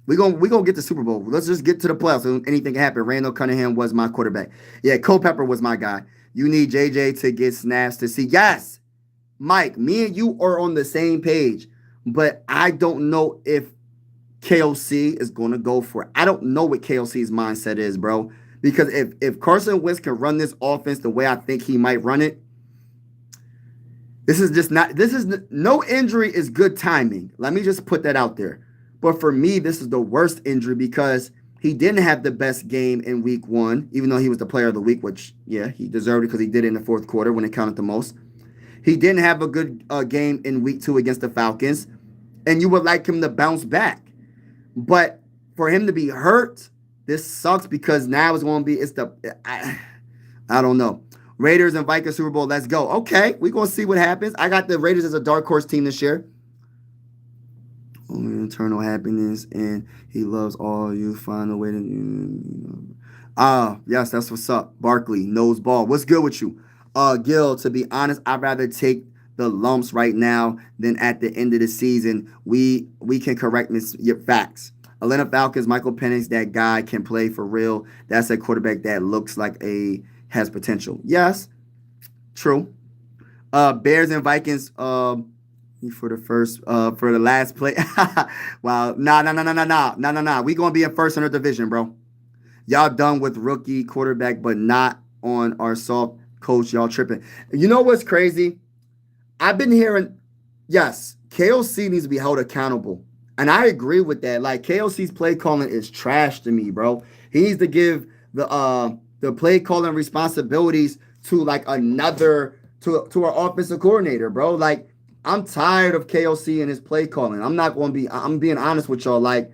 We gonna get the Super Bowl. Let's just get to the playoffs. Anything can happen. Randall Cunningham was my quarterback. Yeah, Culpepper was my guy. You need JJ to get snaps to see. Yes, Mike, me and you are on the same page. But I don't know if KOC is going to go for it. I don't know what KOC's mindset is, bro. Because if Carson Wentz can run this offense the way I think he might run it, no injury is good timing. Let me just put that out there. But for me, this is the worst injury because he didn't have the best game in week 1, even though he was the player of the week, which, yeah, he deserved it because he did it in the fourth quarter when it counted the most. He didn't have a good game in week 2 against the Falcons, and you would like him to bounce back. But for him to be hurt, this sucks because now I don't know. Raiders and Vikings Super Bowl, let's go. Okay, we're going to see what happens. I got the Raiders as a dark horse team this year. Only eternal happiness, and he loves all you. Find a way to. Yes, that's what's up. Barkley, nose ball. What's good with you? Gil, to be honest, I'd rather take the lumps right now than at the end of the season. We can correct your facts. Atlanta Falcons, Michael Penix, that guy can play for real. That's a quarterback that looks like has potential. Yes, true. Bears and Vikings. For the last play. Wow. Nah. We gonna be in first in our division, bro. Y'all done with rookie quarterback, but not on our soft coach. Y'all tripping. You know what's crazy? I've been hearing, yes, KOC needs to be held accountable. And I agree with that. Like, KOC's play calling is trash to me, bro. He needs to give the play calling responsibilities to like to our offensive coordinator, bro. Like, I'm tired of KOC and his play calling. I'm being honest with y'all. Like,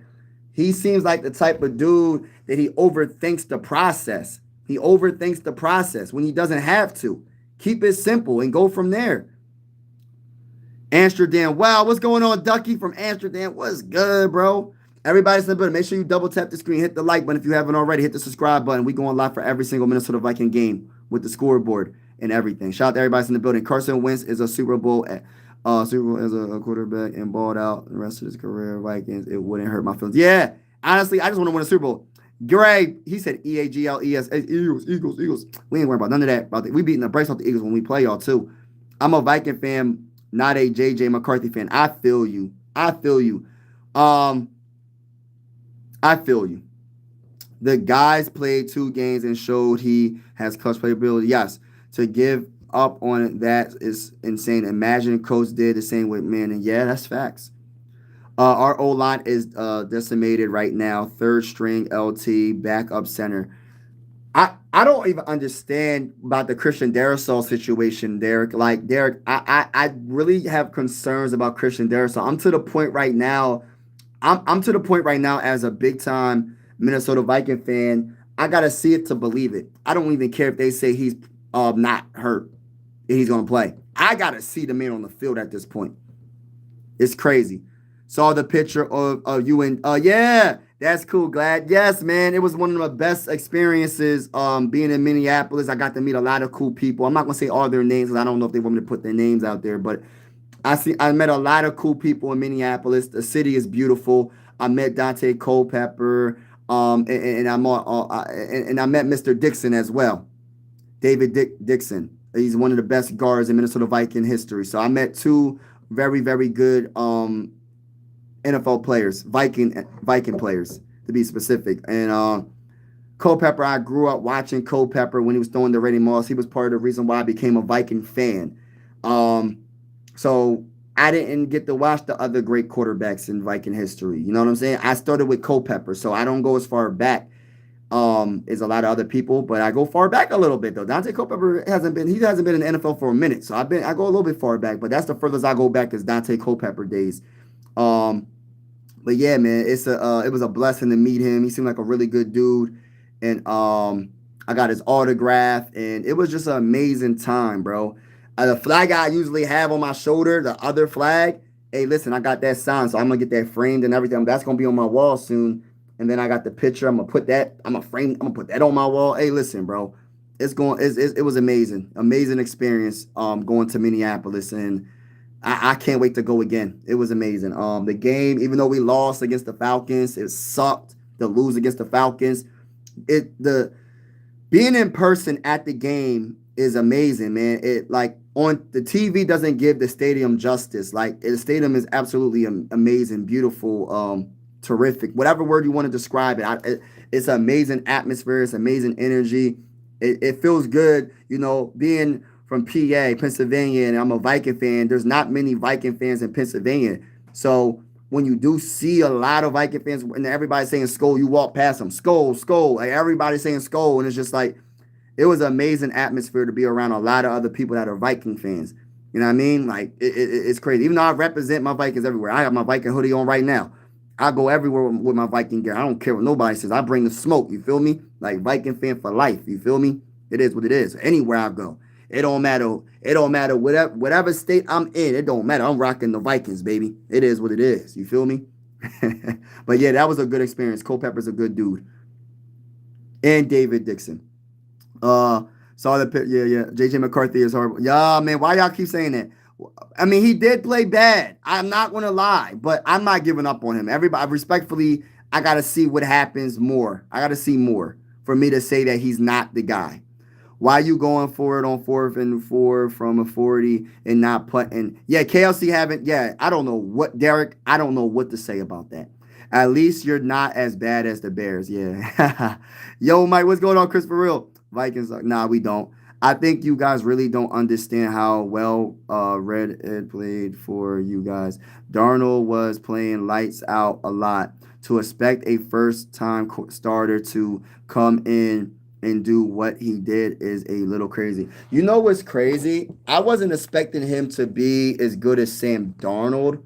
he seems like the type of dude that he overthinks the process. He overthinks the process when he doesn't have to. Keep it simple and go from there. Amsterdam. Wow, what's going on, Ducky from Amsterdam? What's good, bro? Everybody's in the building. Make sure you double tap the screen. Hit the like button if you haven't already. Hit the subscribe button. We going live for every single Minnesota Viking game with the scoreboard and everything. Shout out to everybody in the building. Carson Wentz is a Super Bowl as a quarterback and balled out the rest of his career. Vikings, it wouldn't hurt my feelings. Yeah, honestly, I just want to win a Super Bowl. Gray, he said EAGLES. Eagles. We ain't worried about none of that. We beating the brakes off the Eagles when we play y'all too. I'm a Viking fan, not a JJ McCarthy fan. I feel you. I feel you. The guys played 2 games and showed he has clutch playability. Yes, to give up on it, that is insane. Imagine coach did the same with Manning. Yeah, that's facts. Our O-line is decimated right now. 3rd string LT, backup center. I don't even understand about the Christian Darrisaw situation, Derek. Like, Derek, I really have concerns about Christian Darrisaw. I'm to the point right now as a big time Minnesota Viking fan. I gotta see it to believe it. I don't even care if they say he's not hurt. He's gonna play. I gotta see the man on the field at this point. It's crazy. Saw the picture of you and yeah, that's cool, Glad. Yes, man, it was one of the best experiences being in Minneapolis. I got to meet a lot of cool people. I'm not gonna say all their names because I don't know if they want me to put their names out there, but I met a lot of cool people in Minneapolis. The city is beautiful. I met Dante Culpepper, and I met Mr. Dixon as well, David Dixon. He's one of the best guards in Minnesota Viking history. So I met 2 very, very good NFL players, Viking players to be specific. And Culpepper, I grew up watching Culpepper when he was throwing the Randy Moss. He was part of the reason why I became a Viking fan. So I didn't get to watch the other great quarterbacks in Viking history. You know what I'm saying? I started with Culpepper, so I don't go as far back as a lot of other people, but I go far back a little bit though. Dante Culpepper hasn't been in the NFL for a minute, so I go a little bit far back, but that's the furthest I go back is Dante Culpepper days. But yeah, man, it was a blessing to meet him. He seemed like a really good dude, and I got his autograph, and it was just an amazing time, bro. The flag I usually have on my shoulder, the other flag. Hey, listen, I got that signed, so I'm gonna get that framed and everything. That's gonna be on my wall soon. And then I got the picture. I'm gonna put that on my wall. Hey, listen, bro, it was amazing, amazing experience. Going to Minneapolis, and I can't wait to go again. It was amazing. The game, even though we lost against the Falcons, it sucked to lose against the Falcons. Being in person at the game is amazing, man. It like on the TV doesn't give the stadium justice. Like the stadium is absolutely amazing, beautiful. terrific. Whatever word you want to describe it, it's an amazing atmosphere. It's amazing energy. It feels good, being from PA, Pennsylvania, and I'm a Viking fan. There's not many Viking fans in Pennsylvania. So when you do see a lot of Viking fans and everybody's saying Skol, you walk past them, Skol, Skol, like everybody's saying Skol, and it's just like, it was an amazing atmosphere to be around a lot of other people that are Viking fans. You know what I mean? Like, it's crazy. Even though I represent my Vikings everywhere, I have my Viking hoodie on right now. I go everywhere with my Viking gear. I don't care what nobody says. I bring the smoke. You feel me? Like, Viking fan for life. You feel me? It is what it is. Anywhere I go, it don't matter. It don't matter whatever state I'm in. It don't matter. I'm rocking the Vikings, baby. It is what it is. You feel me? But yeah, that was a good experience. Culpepper's a good dude. And David Dixon. Saw the yeah. JJ McCarthy is horrible. Yeah, man. Why y'all keep saying that? I mean, he did play bad. I'm not gonna lie, but I'm not giving up on him. Everybody, respectfully, I gotta see what happens more. I gotta see more for me to say that he's not the guy. Why you going for it on 4th and 4 from a 40 and not putting? Yeah, KLC haven't. Yeah, I don't know what, Derek. I don't know what to say about that. At least you're not as bad as the Bears. Yeah. Yo, Mike, what's going on, Chris? For real? Vikings, nah, we don't. I think you guys really don't understand how well Red Ed played for you guys. Darnold was playing lights out a lot. To expect a first-time starter to come in and do what he did is a little crazy. You know what's crazy? I wasn't expecting him to be as good as Sam Darnold.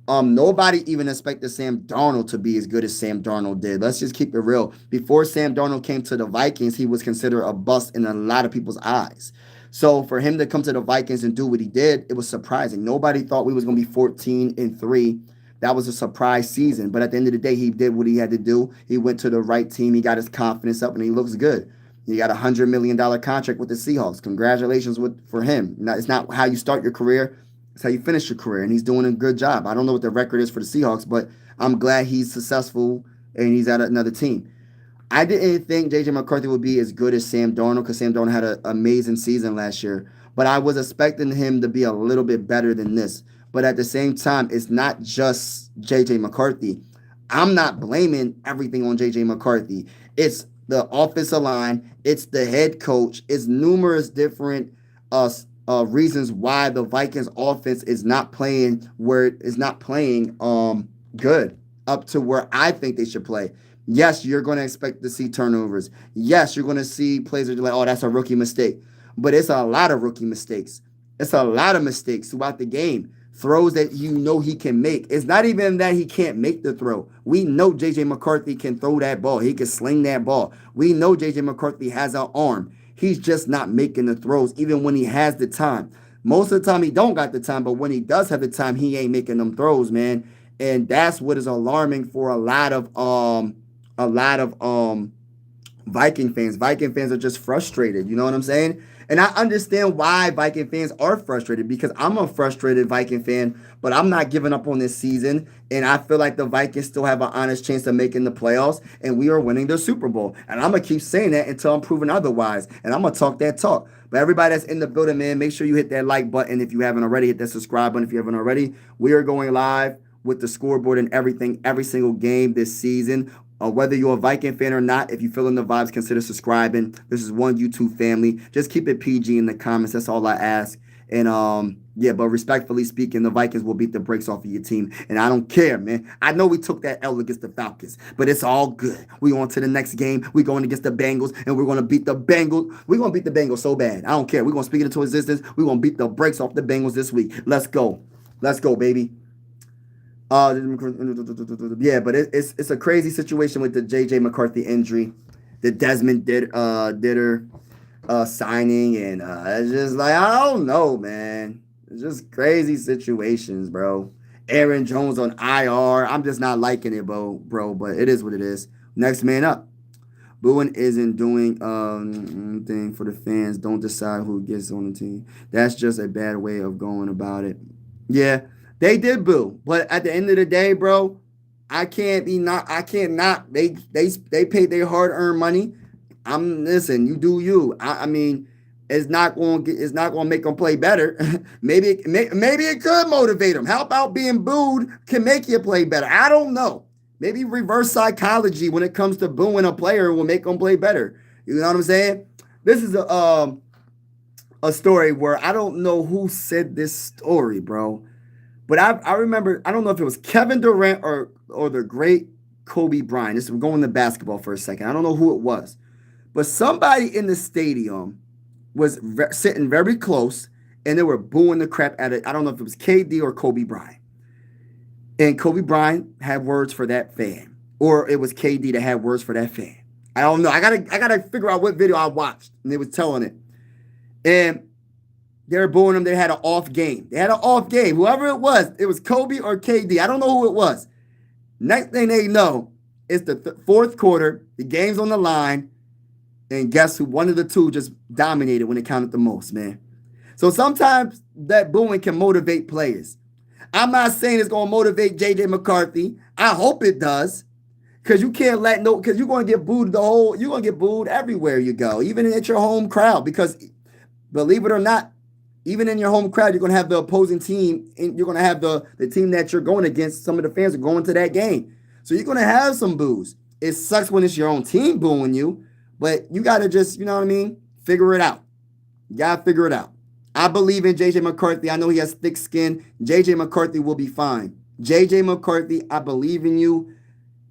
Nobody even expected Sam Darnold to be as good as Sam Darnold did. Let's just keep it real. Before Sam Darnold came to the Vikings, he was considered a bust in a lot of people's eyes. So for him to come to the Vikings and do what he did, it was surprising. Nobody thought we was going to be 14-3. That was a surprise season. But at the end of the day, he did what he had to do. He went to the right team. He got his confidence up, and he looks good. He got a $100 million contract with the Seahawks. Congratulations for him. Now, it's not how you start your career. It's how you finish your career, and he's doing a good job. I don't know what the record is for the Seahawks, but I'm glad he's successful and he's at another team. I didn't think J.J. McCarthy would be as good as Sam Darnold because Sam Darnold had an amazing season last year, but I was expecting him to be a little bit better than this. But at the same time, it's not just J.J. McCarthy. I'm not blaming everything on J.J. McCarthy. It's the offensive line. It's the head coach. It's numerous different reasons why the Vikings offense is not playing good up to where I think they should play. Yes, you're going to expect to see turnovers. Yes, you're going to see plays that you're like, oh, that's a rookie mistake. But it's a lot of rookie mistakes. It's a lot of mistakes throughout the game. Throws that you know he can make. It's not even that he can't make the throw. We know J.J. McCarthy can throw that ball. He can sling that ball. We know J.J. McCarthy has an arm. He's just not making the throws even when he has the time. Most of the time he don't got the time, but when he does have the time, he ain't making them throws, man. And that's what is alarming for a lot of Viking fans. Viking fans are just frustrated. You know what I'm saying? And I understand why Viking fans are frustrated because I'm a frustrated Viking fan, but I'm not giving up on this season. And I feel like the Vikings still have an honest chance of making the playoffs, and we are winning the Super Bowl. And I'm going to keep saying that until I'm proven otherwise. And I'm going to talk that talk. But everybody that's in the building, man, make sure you hit that like button if you haven't already. Hit that subscribe button if you haven't already. We are going live with the scoreboard and everything, every single game this season. Whether you're a Viking fan or not, if you feel in the vibes, consider subscribing. This is one YouTube family. Just keep it PG in the comments. That's all I ask. And but respectfully speaking, the Vikings will beat the brakes off of your team. And I don't care, man. I know we took that L against the Falcons, but it's all good. We on to the next game. We're going against the Bengals, and we're going to beat the Bengals. We're going to beat the Bengals so bad. I don't care. We're going to speak it into existence. We're going to beat the brakes off the Bengals this week. Let's go. Let's go, baby. Yeah, but it's a crazy situation with the J.J. McCarthy injury, the Desmond Ridder signing, and it's just like, I don't know, man. It's just crazy situations, bro. Aaron Jones on IR. I'm just not liking it, bro, but it is what it is. Next man up. Booing isn't doing thing for the fans. Don't decide who gets on the team. That's just a bad way of going about it. Yeah. They did boo, but at the end of the day, bro, I can't not. They paid their hard-earned money. Listen, you do you. I mean, it's not going to make them play better. maybe it could motivate them. How about being booed can make you play better? I don't know. Maybe reverse psychology when it comes to booing a player will make them play better. You know what I'm saying? This is a story where I don't know who said this story, bro. But I remember, I don't know if it was Kevin Durant or the great Kobe Bryant. This we're going to basketball for a second. I don't know who it was. But somebody in the stadium was sitting very close and they were booing the crap out of it. I don't know if it was KD or Kobe Bryant. And Kobe Bryant had words for that fan. Or it was KD that had words for that fan. I don't know. I gotta figure out what video I watched. And they was telling it. And they were booing them. They had an off game. They had an off game. Whoever it was Kobe or KD. I don't know who it was. Next thing they know, it's the fourth quarter. The game's on the line. And guess who? One of the two just dominated when it counted the most, man. So sometimes that booing can motivate players. I'm not saying it's going to motivate J.J. McCarthy. I hope it does. Because you can't because you're going to get booed you're going to get booed everywhere you go, even at your home crowd. Because believe it or not, even in your home crowd, you're going to have the opposing team. And you're going to have the team that you're going against. Some of the fans are going to that game. So you're going to have some boos. It sucks when it's your own team booing you. But you got to just, you know what I mean? Figure it out. You got to figure it out. I believe in J.J. McCarthy. I know he has thick skin. J.J. McCarthy will be fine. J.J. McCarthy, I believe in you.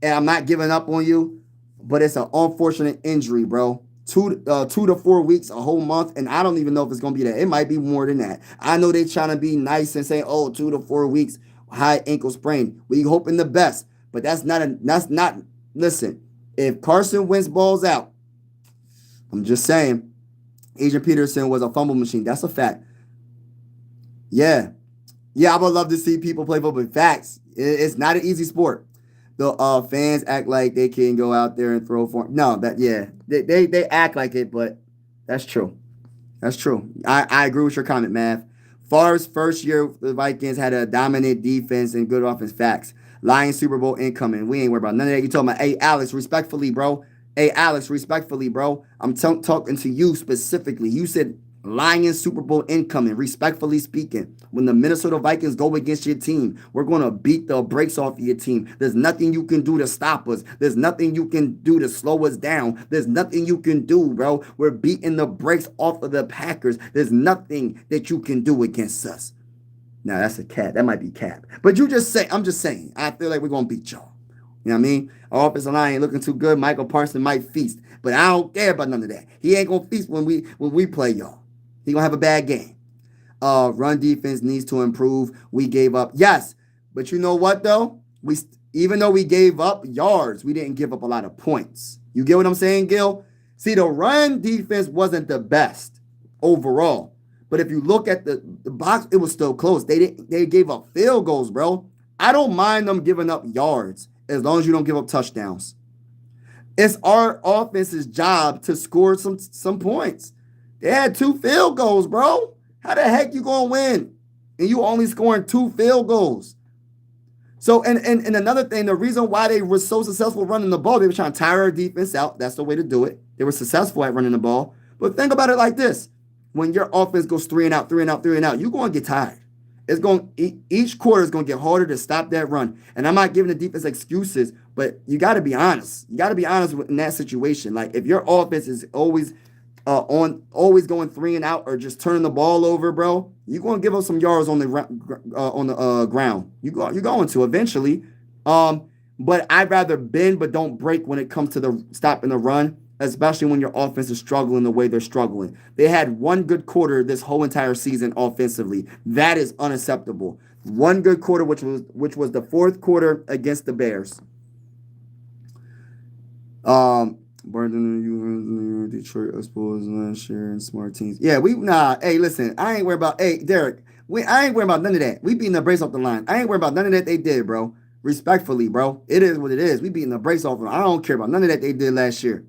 And I'm not giving up on you. But it's an unfortunate injury, bro. 2 to 4 weeks, a whole month. And I don't even know if it's going to be that. It might be more than that. I know they're trying to be nice and say, 2 to 4 weeks, high ankle sprain. We hoping the best. But that's not, listen, if Carson Wentz balls out, I'm just saying, Adrian Peterson was a fumble machine. That's a fact. Yeah. Yeah, I would love to see people play football. Facts. It's not an easy sport. The fans act like they can go out there and throw for. No, they act like it, but that's true. That's true. I agree with your comment, Mav. Favre's first year, the Vikings had a dominant defense and good offense. Facts. Lions Super Bowl incoming. We ain't worried about none of that. You talking about, hey, Alex, respectfully, bro. Hey, Alex, respectfully, bro. I'm talking to you specifically. You said Lions Super Bowl incoming, respectfully speaking. When the Minnesota Vikings go against your team, we're going to beat the brakes off of your team. There's nothing you can do to stop us. There's nothing you can do to slow us down. There's nothing you can do, bro. We're beating the brakes off of the Packers. There's nothing that you can do against us. Now, that's a cap. That might be cap. But I'm just saying, I feel like we're going to beat y'all. You know what I mean? Our offensive line ain't looking too good. Michael Parsons might feast. But I don't care about none of that. He ain't going to feast when we play y'all. He going to have a bad game. Run defense needs to improve. We gave up. Yes. But you know what, though? Even though we gave up yards, we didn't give up a lot of points. You get what I'm saying, Gil? See, the run defense wasn't the best overall. But if you look at the box, it was still close. They gave up field goals, bro. I don't mind them giving up yards as long as you don't give up touchdowns. It's our offense's job to score some points. They had 2 field goals, bro. How the heck you gonna win? And you only scoring 2 field goals. So, and another thing, the reason why they were so successful running the ball, they were trying to tire our defense out. That's the way to do it. They were successful at running the ball. But think about it like this. When your offense goes 3 and out, 3 and out, 3 and out, you're going to get tired. Each quarter is going to get harder to stop that run. And I'm not giving the defense excuses, but you got to be honest. You got to be honest in that situation. Like if your offense is always going 3 and out or just turning the ball over, bro, you're going to give up some yards on the ground. You're going to eventually. But I'd rather bend but don't break when it comes to the stopping the run, especially when your offense is struggling the way they're struggling. They had 1 good quarter this whole entire season offensively. That is unacceptable. 1 good quarter, which was the 4th quarter against the Bears. Detroit exposed last year and smart teams. Yeah, hey, listen, I ain't worried about, hey, Derek, I ain't worried about none of that. We beating the brace off the line. I ain't worried about none of that they did, bro. Respectfully, bro. It is what it is. We beating the brace off the line. I don't care about none of that they did last year.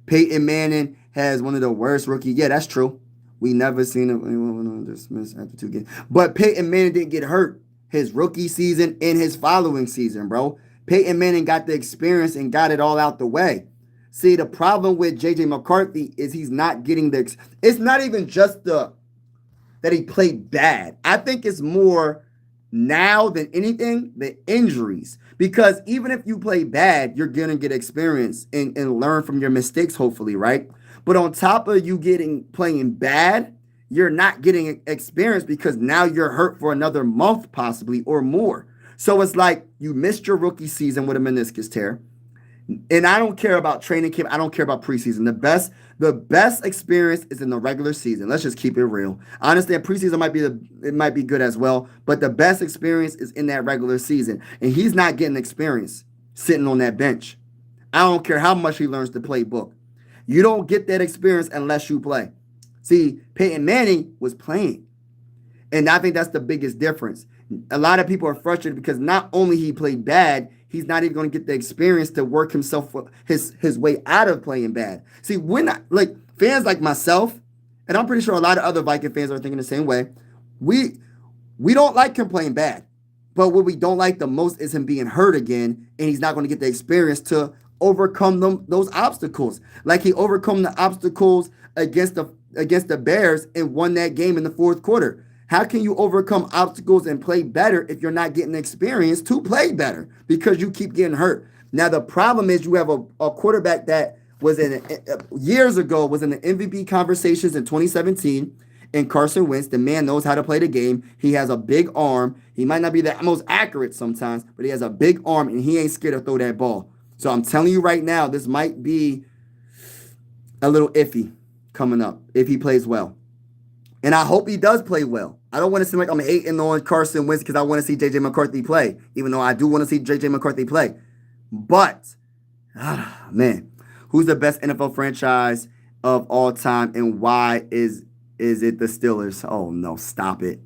Peyton Manning has one of the worst rookies. Yeah, that's true. We never seen him dismiss after 2 games. But Peyton Manning didn't get hurt his rookie season and his following season, bro. Peyton Manning got the experience and got it all out the way. See, the problem with J.J. McCarthy is he's not getting it's not even just that he played bad. I think it's more now than anything, the injuries. Because even if you play bad, you're gonna get experience and learn from your mistakes, hopefully, right? But on top of you getting playing bad, you're not getting experience because now you're hurt for another month, possibly or more. So it's like you missed your rookie season with a meniscus tear. And I don't care about training camp. I don't care about preseason. The best experience is in the regular season. Let's just keep it real. I understand preseason might be good as well, but the best experience is in that regular season. And he's not getting experience sitting on that bench. I don't care how much he learns the playbook. You don't get that experience unless you play. See, Peyton Manning was playing. And I think that's the biggest difference. A lot of people are frustrated because not only he played bad, he's not even going to get the experience to work himself his way out of playing bad. See, we're not like fans like myself, and I'm pretty sure a lot of other Viking fans are thinking the same way. We we don't like him playing bad, but what we don't like the most is him being hurt again, and he's not going to get the experience to overcome those obstacles. Like he overcome the obstacles against the Bears and won that game in the fourth quarter. How can you overcome obstacles and play better if you're not getting the experience to play better because you keep getting hurt? Now the problem is you have a quarterback that was in years ago was in the MVP conversations in 2017. And Carson Wentz, the man knows how to play the game. He has a big arm. He might not be the most accurate sometimes, but he has a big arm and he ain't scared to throw that ball. So I'm telling you right now, this might be a little iffy coming up if he plays well. And I hope he does play well. I don't want to seem like I'm hating on Carson Wentz because I want to see J.J. McCarthy play, even though I do want to see J.J. McCarthy play. But, man, who's the best NFL franchise of all time and why is it the Steelers? Oh, no, stop it.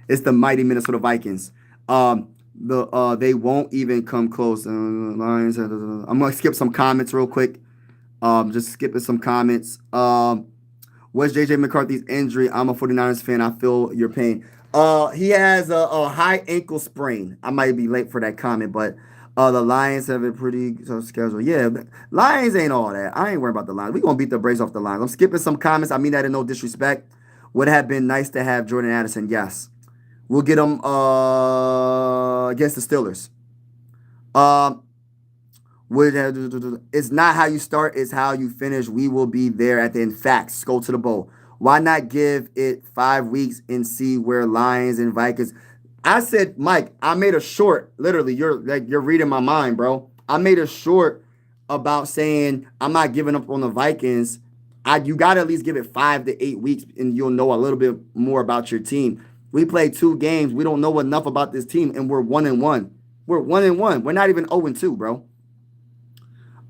It's the mighty Minnesota Vikings. They won't even come close. Lions. I'm going to skip some comments real quick. Just skipping some comments. What's J.J. McCarthy's injury? I'm a 49ers fan. I feel your pain. He has a high ankle sprain. I might be late for that comment, but the Lions have a pretty tough schedule. Yeah, Lions ain't all that. I ain't worried about the Lions. We're going to beat the Braves off the Lions. I'm skipping some comments. I mean that in no disrespect. Would have been nice to have Jordan Addison. Yes. We'll get him against the Steelers. It's not how you start, it's how you finish. We will be there at the end. Facts. Go to the bowl. Why not give it 5 weeks and see where Lions and Vikings? I said, Mike, I made a short. Literally, you're reading my mind, bro. I made a short about saying I'm not giving up on the Vikings. You got to at least give it 5 to 8 weeks, and you'll know a little bit more about your team. We played 2 games. We don't know enough about this team, and we're 1-1. We're 1-1. We're not even 0-2, bro.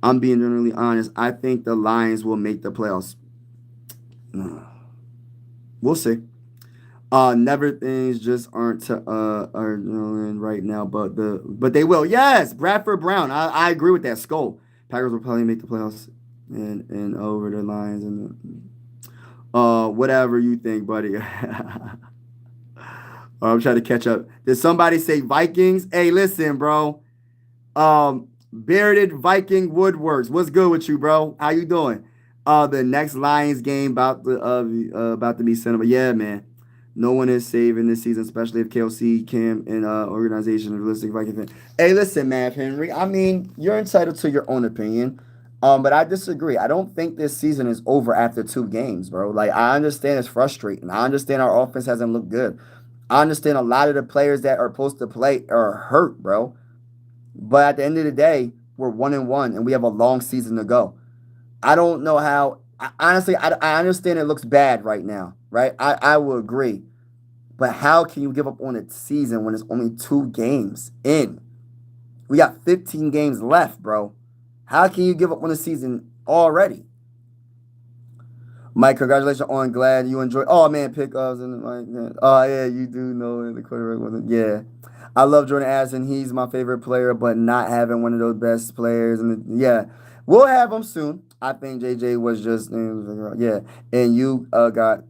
I'm being generally honest. I think the Lions will make the playoffs. We'll see. Never things just aren't right now, but they will. Yes, Bradford Brown. I agree with that. Skull. Packers will probably make the playoffs and over the Lions and whatever you think, buddy. I'm trying to catch up. Did somebody say Vikings? Hey, listen, bro. Bearded Viking Woodworks. What's good with you, bro? How you doing? The next Lions game about to be sent over. Yeah, man. No one is saving this season, especially if KLC, Cam, and organization are realistic Viking fan. Hey, listen, Matt Henry. I mean, you're entitled to your own opinion. But I disagree. I don't think this season is over after 2 games, bro. Like, I understand it's frustrating. I understand our offense hasn't looked good. I understand a lot of the players that are supposed to play are hurt, bro. But at the end of the day, we're 1-1, and we have a long season to go. I don't know how. Honestly, I understand it looks bad right now, right? I will agree. But how can you give up on a season when it's only 2 games in? We got 15 games left, bro. How can you give up on the season already? Mike, congratulations on glad you enjoyed. Oh man, pickups and like, oh yeah, you do know the quarterback wasn't. Yeah, I love Jordan Addison. He's my favorite player, but not having one of those best players. And yeah, we'll have him soon. I think JJ was just yeah, and you got.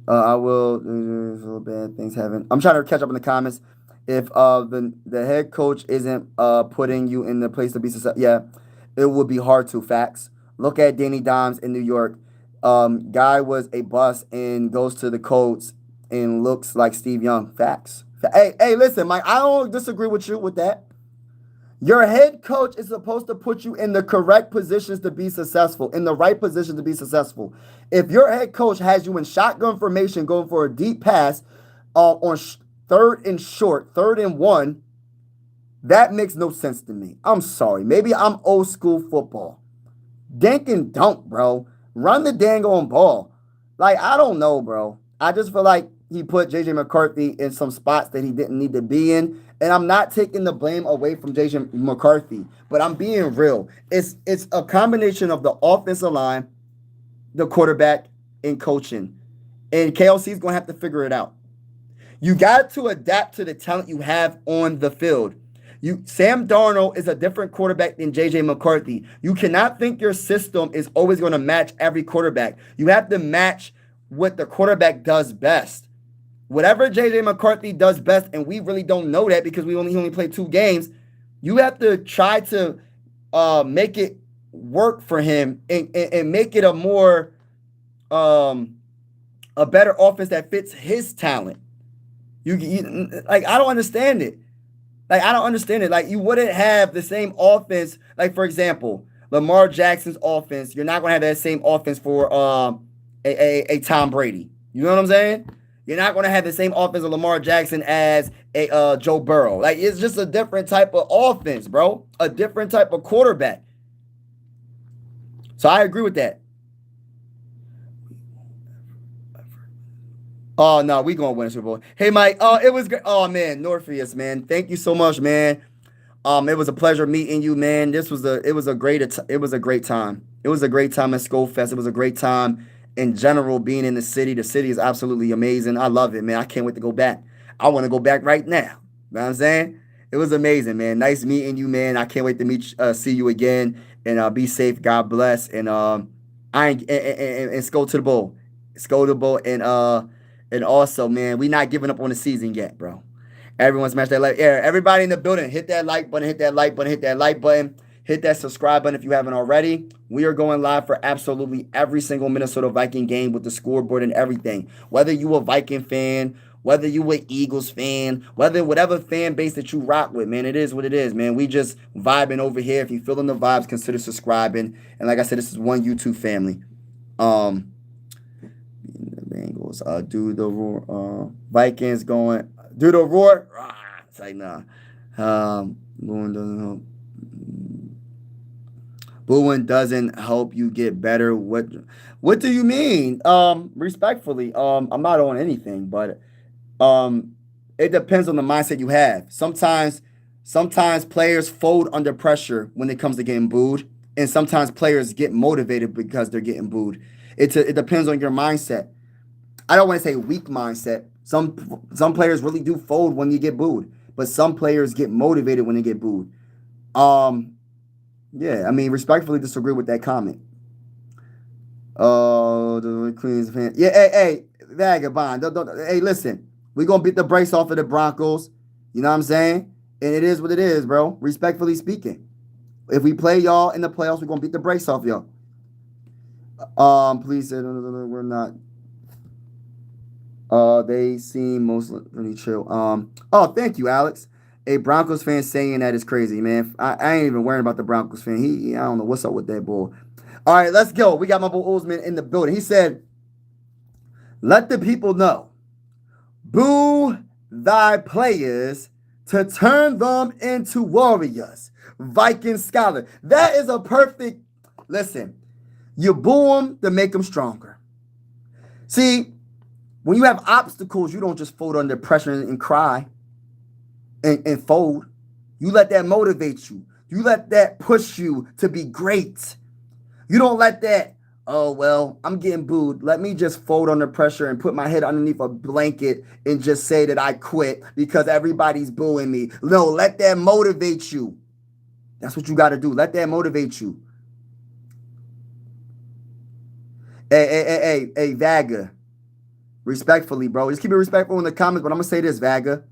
I will feel bad things haven't. I'm trying to catch up in the comments. If the head coach isn't putting you in the place to be successful, yeah, it would be hard to. Facts. Look at Danny Dimes in New York. Guy was a bust and goes to the Colts and looks like Steve Young. Facts. Hey, listen, Mike, I don't disagree with you with that. Your head coach is supposed to put you in the correct positions to be successful, in the right position to be successful. If your head coach has you in shotgun formation going for a deep pass on third and short, 3rd and 1, that makes no sense to me. I'm sorry. Maybe I'm old school football. Dink and dunk, bro. Run the dang on ball. Like, I don't know, bro. I just feel like he put J.J. McCarthy in some spots that he didn't need to be in. And I'm not taking the blame away from J.J. McCarthy, but I'm being real. It's a combination of the offensive line, the quarterback, and coaching. And KLC is going to have to figure it out. You got to adapt to the talent you have on the field. Sam Darnold is a different quarterback than J.J. McCarthy. You cannot think your system is always going to match every quarterback. You have to match what the quarterback does best. Whatever J.J. McCarthy does best, and we really don't know that because he only played 2 games, you have to try to make it work for him and make it a more a better offense that fits his talent. Like, I don't understand it. Like, you wouldn't have the same offense. Like, for example, Lamar Jackson's offense. You're not going to have that same offense for a Tom Brady. You know what I'm saying? You're not going to have the same offense of Lamar Jackson as a Joe Burrow. Like, it's just a different type of offense, bro. A different type of quarterback. So I agree with that. Oh, no, we going to win a Super Bowl. Hey, Mike. It was great. Oh, man, Norpheus, man. Thank you so much, man. It was a pleasure meeting you, man. It was a great time. It was a great time at Skullfest. It was a great time in general being in the city. The city is absolutely amazing. I love it, man. I can't wait to go back. I want to go back right now. You know what I'm saying? It was amazing, man. Nice meeting you, man. I can't wait to see you again. And be safe. God bless. And and go to the bowl. Go to the bowl. And also, man, we not giving up on the season yet, bro. Everyone smash that like. Yeah, everybody in the building, hit that like button, hit that like button, hit that like button, hit that subscribe button if you haven't already. We are going live for absolutely every single Minnesota Viking game with the scoreboard and everything. Whether you a Viking fan, whether you a Eagles fan, whatever fan base that you rock with, man, it is what it is, man. We just vibing over here. If you feeling the vibes, consider subscribing. And like I said, this is one YouTube family. Bengals, do the roar. Vikings going. Do the roar. It's like, nah. Booing doesn't help. Booing doesn't help you get better. What do you mean? Respectfully, I'm not on anything, but it depends on the mindset you have. Sometimes players fold under pressure when it comes to getting booed, and sometimes players get motivated because they're getting booed. It depends on your mindset. I don't want to say weak mindset. Some players really do fold when you get booed, but some players get motivated when they get booed. Yeah, I mean, respectfully disagree with that comment. The Queens fan. Yeah, hey, Vagabond. Hey, listen, we're gonna beat the brakes off of the Broncos. You know what I'm saying? And it is what it is, bro. Respectfully speaking. If we play y'all in the playoffs, we're gonna beat the brakes off y'all. Please say we're not. They seem mostly chill. Thank you, Alex. A Broncos fan saying that is crazy, man. I ain't even worrying about the Broncos fan. I don't know what's up with that bull. All right, let's go. We got my boy Usman in the building. He said, "Let the people know, boo thy players to turn them into warriors." Viking scholar. That is a perfect. Listen, you boo them to make them stronger. See. When you have obstacles, you don't just fold under pressure and cry and fold. You let that motivate you. You let that push you to be great. You don't let that, oh, well, I'm getting booed. Let me just fold under pressure and put my head underneath a blanket and just say that I quit because everybody's booing me. No, let that motivate you. That's what you got to do. Let that motivate you. Hey, Vaga. Respectfully, bro. Just keep it respectful in the comments, but I'm going to say this, Vaga.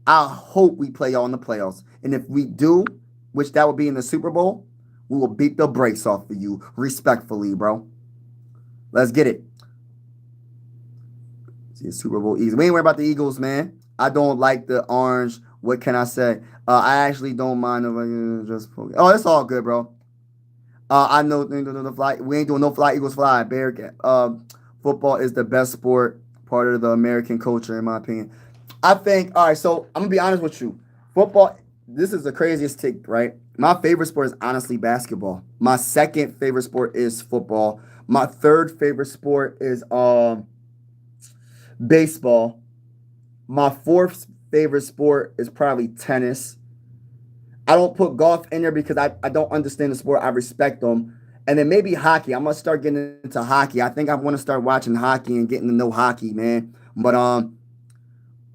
I hope we play y'all in the playoffs. And if we do, which that would be in the Super Bowl, we will beat the brakes off of you respectfully, bro. Let's get it. See, Super Bowl Eagles. We ain't worried about the Eagles, man. I don't like the orange. What can I say? I actually don't mind if I just. Oh, it's all good, bro. I know the fly. We ain't doing no fly Eagles fly. Bearcat. Football is the best sport, part of the American culture, in my opinion. I think. All right, so I'm gonna be honest with you. Football. This is the craziest take, right? My favorite sport is honestly basketball. My second favorite sport is football. My third favorite sport is baseball. My fourth favorite sport is probably tennis. I don't put golf in there because I don't understand the sport. I respect them. And then maybe hockey. I'm gonna start getting into hockey. I think I want to start watching hockey and getting to know hockey, man. But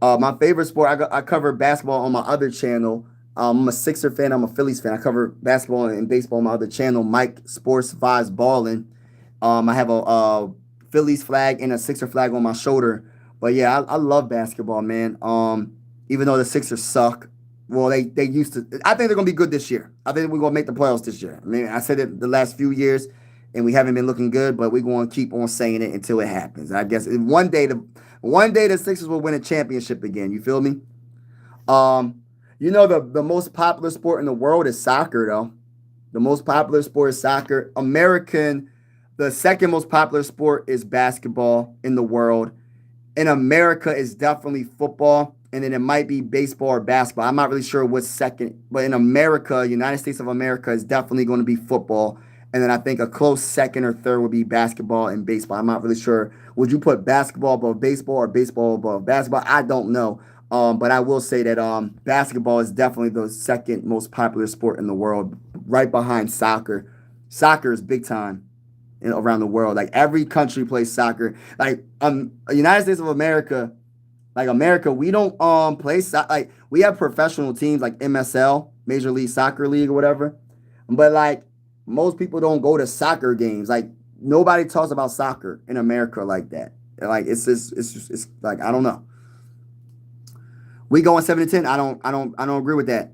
my favorite sport, I cover basketball on my other channel. I'm a Sixer fan. I'm a Phillies fan. I cover basketball and baseball on my other channel, Mike Sports Vibes Balling. I have a Phillies flag and a Sixer flag on my shoulder. But yeah, I love basketball, man. Even though the Sixers suck, well, they used to. I think they're gonna be good this year. I think we're gonna make the playoffs this year. I mean, I said it the last few years, and we haven't been looking good, but we're gonna keep on saying it until it happens. And I guess one day the Sixers will win a championship again. You feel me? Um, the most popular sport in the world is soccer, though. The most popular sport is soccer. The second most popular sport is basketball in the world. In America, it's definitely football, and then it might be baseball or basketball. I'm not really sure what's second, but in America, United States of America is definitely going to be football. And then I think a close second or third would be basketball and baseball. I'm not really sure. Would you put basketball above baseball or baseball above basketball? I don't know. But I will say that basketball is definitely the second most popular sport in the world, right behind soccer. Soccer is big time around the world. Like every country plays soccer. Like United States of America, like America, we don't play like we have professional teams like MSL, Major League Soccer League or whatever. But like most people don't go to soccer games. Like nobody talks about soccer in America like that. Like it's like I don't know. We going 7-10. I don't agree with that.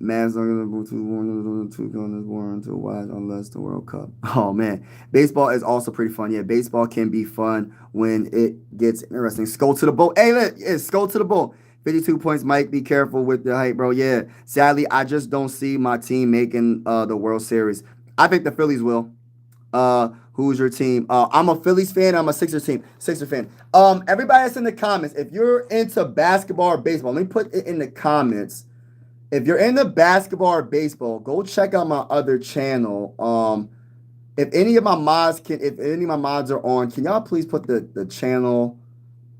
Man's not gonna go to on this war until watch unless the World Cup. Oh man, baseball is also pretty fun. Yeah, baseball can be fun when it gets interesting. Skull to the boat. Hey, look, it's skull to the boat. 52 points. Mike, be careful with the hype, bro. Yeah, sadly, I just don't see my team making the World Series. I think the Phillies will. Who's your team? I'm a Phillies fan. I'm a Sixer fan. Everybody that's in the comments, if you're into basketball or baseball, let me put it in the comments. If you're into basketball or baseball, go check out my other channel. If any of my mods are on, can y'all please put the channel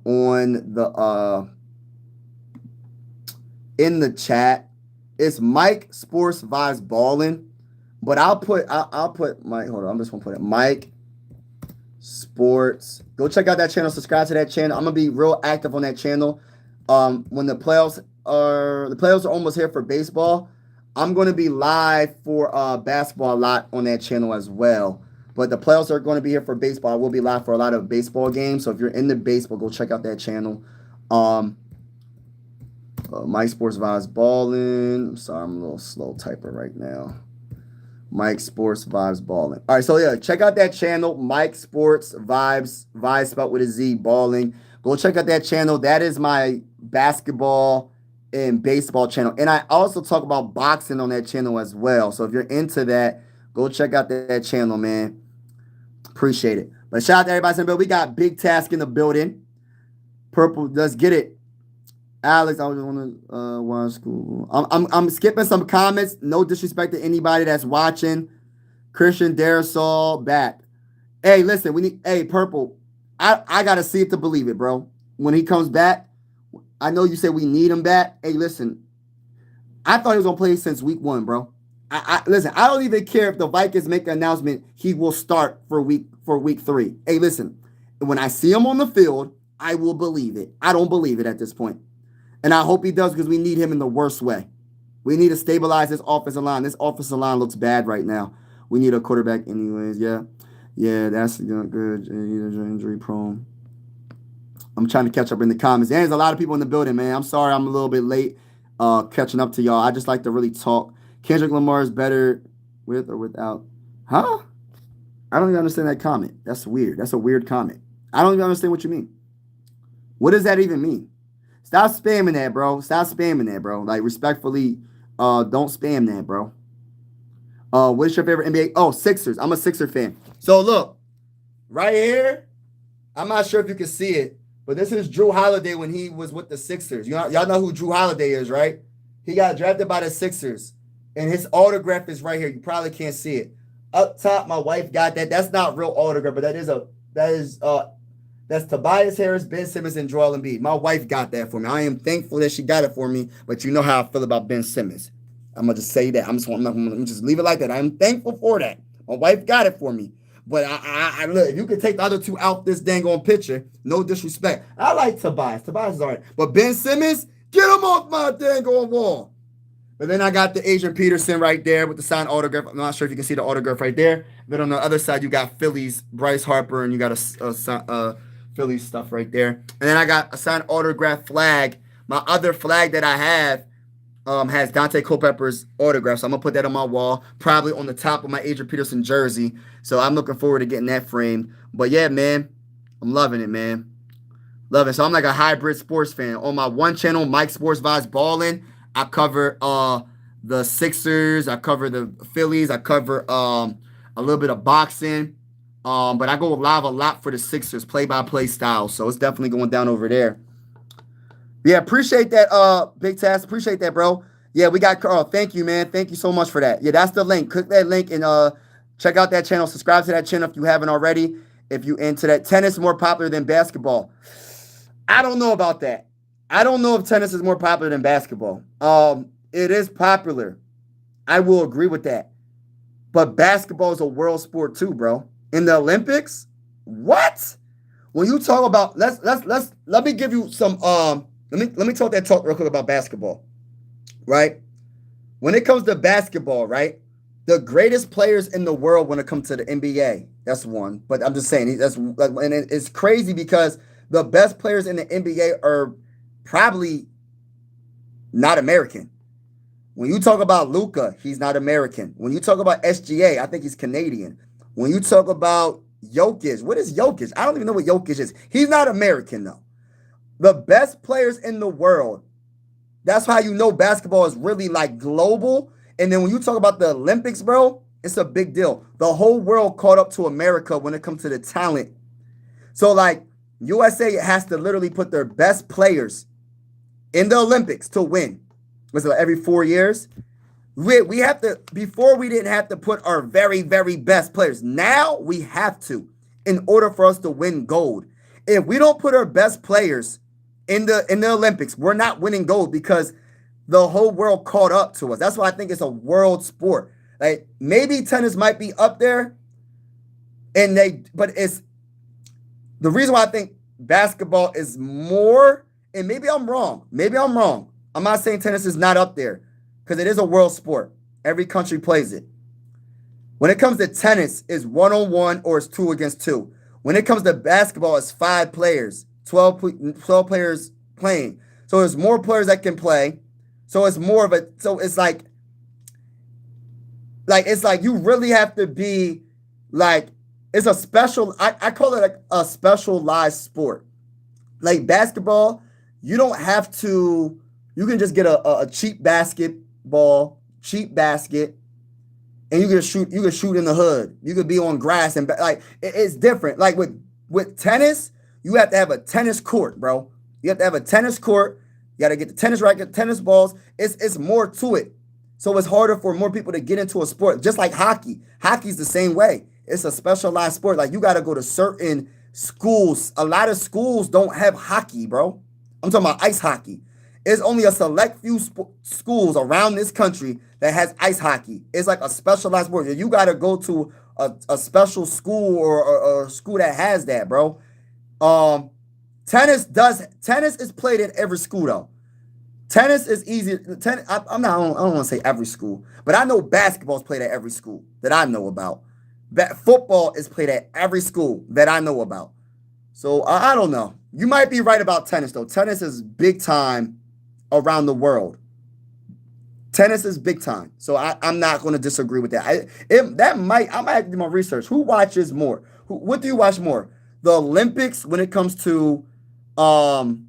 on the in the chat? It's Mike Sports Vibes Ballin'. But I'll put Mike. Hold on, I'm just gonna put it Mike Sports. Go check out that channel. Subscribe to that channel. I'm gonna be real active on that channel. When the playoffs are almost here for baseball, I'm gonna be live for basketball a lot on that channel as well. But the playoffs are going to be here for baseball. I will be live for a lot of baseball games. So if you're into baseball, go check out that channel. Mike Sports Vibes Ballin'. I'm sorry, I'm a little slow typer right now. Mike Sports Vibes Balling. All right, so yeah, check out that channel, Mike Sports Vibes spelled with a Z, Balling. Go check out that channel. That is my basketball and baseball channel. And I also talk about boxing on that channel as well. So if you're into that, go check out that channel, man. Appreciate it. But shout out to everybody in the building. We got Big Task in the building. Purple, let's get it. Alex, I just want to watch school. I'm skipping some comments. No disrespect to anybody that's watching. Christian Darasol back. Hey, listen, hey, Purple. I gotta see it to believe it, bro. When he comes back, I know you said we need him back. Hey, listen. I thought he was gonna play since week 1, bro. Listen, I don't even care if the Vikings make an announcement he will start for week 3. Hey, listen. When I see him on the field, I will believe it. I don't believe it at this point. And I hope he does because we need him in the worst way. We need to stabilize this offensive line. This offensive line looks bad right now. We need a quarterback anyways. Yeah, that's good. Injury prone. I'm trying to catch up in the comments. There's a lot of people in the building, man. I'm sorry I'm a little bit late catching up to y'all. I just like to really talk. Kendrick Lamar is better with or without. Huh? I don't even understand that comment. That's weird. That's a weird comment. I don't even understand what you mean. What does that even mean? Stop spamming that, bro. Stop spamming that, bro. Like, respectfully, don't spam that, bro. What's your favorite NBA? Oh, Sixers. I'm a Sixer fan. So look, right here, I'm not sure if you can see it, but this is Drew Holiday when he was with the Sixers. Y'all know who Drew Holiday is, right? He got drafted by the Sixers, and his autograph is right here. You probably can't see it. Up top, my wife got that. That's not real autograph, but that's Tobias Harris, Ben Simmons, and Joel Embiid. My wife got that for me. I am thankful that she got it for me, but you know how I feel about Ben Simmons. I'm gonna just say that. I'm gonna just leave it like that. I'm thankful for that. My wife got it for me. But I look, if you can take the other two out this dang on picture, no disrespect. I like Tobias. Tobias is all right. But Ben Simmons, get him off my dang on wall. But then I got the Adrian Peterson right there with the signed autograph. I'm not sure if you can see the autograph right there. Then on the other side, you got Phillies, Bryce Harper, and you got a Phillies stuff right there. And then I got a signed autograph flag. My other flag that I have has Dante Culpepper's autograph. So I'm going to put that on my wall, probably on the top of my Adrian Peterson jersey. So I'm looking forward to getting that framed. But yeah, man, I'm loving it, man. Loving it. So I'm like a hybrid sports fan. On my one channel, Mike Sports Vibes Ballin', I cover the Sixers. I cover the Phillies. I cover a little bit of boxing. But I go live a lot for the Sixers, play-by-play style. So it's definitely going down over there. Yeah, appreciate that, Big Task. Appreciate that, bro. Yeah, we got Carl. Thank you, man. Thank you so much for that. Yeah, that's the link. Click that link and check out that channel. Subscribe to that channel if you haven't already. If you into that. Tennis is more popular than basketball. I don't know about that. I don't know if tennis is more popular than basketball. It is popular. I will agree with that. But basketball is a world sport too, bro. In the Olympics, what? When you talk about let me give you some let me talk real quick about basketball. Right? When it comes to basketball, right? The greatest players in the world when it comes to the NBA, that's one. But I'm just saying that's like, and it's crazy because the best players in the NBA are probably not American. When you talk about Luka, he's not American. When you talk about SGA, I think he's Canadian. When you talk about Jokic, what is Jokic? I don't even know what Jokic is. He's not American, though. The best players in the world, that's how you know basketball is really like global. And then when you talk about the Olympics, bro, it's a big deal. The whole world caught up to America when it comes to the talent. So, like, USA has to literally put their best players in the Olympics to win. Was it like every 4 years? We have to, before we didn't have to put our very, very best players. Now we have to in order for us to win gold. If we don't put our best players in the Olympics, we're not winning gold because the whole world caught up to us. That's why I think it's a world sport. Like maybe tennis might be up there, but it's the reason why I think basketball is more, and maybe I'm wrong. I'm not saying tennis is not up there because it is a world sport. Every country plays it. When it comes to tennis, it's 1-on-1 or it's 2 against 2. When it comes to basketball, it's 5 players, 12 players playing. So there's more players that can play. So it's more of a, so it's like you really have to be like, it's a special, I call it like a specialized sport. Like basketball, you don't have to, you can just get a cheap basketball, cheap basket, and you can shoot in the hood. You could be on grass and like it's different. Like with tennis, you have to have a tennis court, bro. You have to have a tennis court. You got to get the tennis racket, tennis balls. It's more to it. So it's harder for more people to get into a sport. Just like hockey. Hockey's the same way. It's a specialized sport. Like you got to go to certain schools. A lot of schools don't have hockey, bro. I'm talking about ice hockey. There's only a select few schools around this country that has ice hockey. It's like a specialized sport. You got to go to a special school or a school that has that, bro. Tennis is played in every school though. Tennis is easy. I don't want to say every school, but I know basketball is played at every school that I know about. Football is played at every school that I know about. So I don't know. You might be right about tennis though. Tennis is big time around the world. Tennis is big time. So I'm not going to disagree with that. I might have to do my research. Who watches more? What do you watch more? The Olympics when it comes to Um,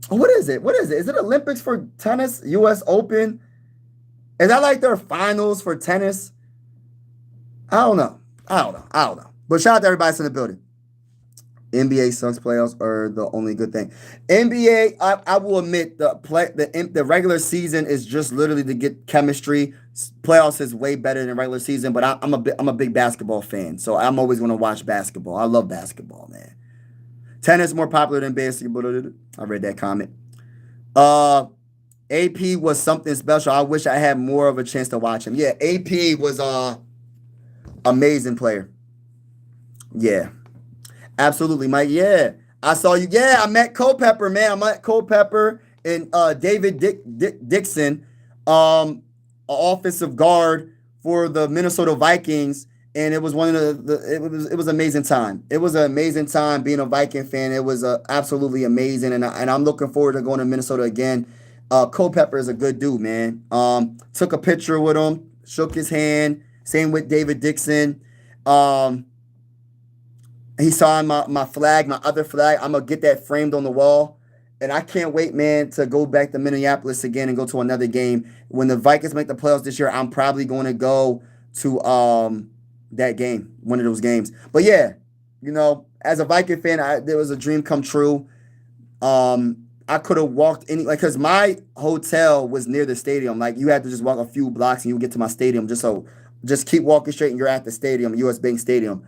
what is it? What is it? Is it Olympics for tennis? U.S. Open? Is that like their finals for tennis? I don't know. I don't know. But shout out to everybody that's in the building. NBA sucks. Playoffs are the only good thing. NBA, I will admit the regular season is just literally to get chemistry. Playoffs is way better than regular season, but I'm a big basketball fan, so I'm always going to watch basketball. I love basketball, man. Tennis more popular than basketball. I read that comment. Uh, AP was something special. I wish I had more of a chance to watch him. Yeah, AP was amazing player. Yeah. Absolutely, Mike. Yeah. I saw you. Yeah, I met Culpepper, man. I met Culpepper and David Dixon, offensive guard for the Minnesota Vikings. And it was one of it was amazing time. It was an amazing time being a Viking fan. It was absolutely amazing. And I'm looking forward to going to Minnesota again. Culpepper is a good dude, man. Took a picture with him, shook his hand. Same with David Dixon. He saw my flag, my other flag. I'm going to get that framed on the wall. And I can't wait, man, to go back to Minneapolis again and go to another game. When the Vikings make the playoffs this year, I'm probably going to go to that game, one of those games. But yeah, as a Viking fan, there was a dream come true. I could have walked because my hotel was near the stadium. Like, you had to just walk a few blocks and you get to my stadium. Just keep walking straight and you're at the stadium, US Bank Stadium.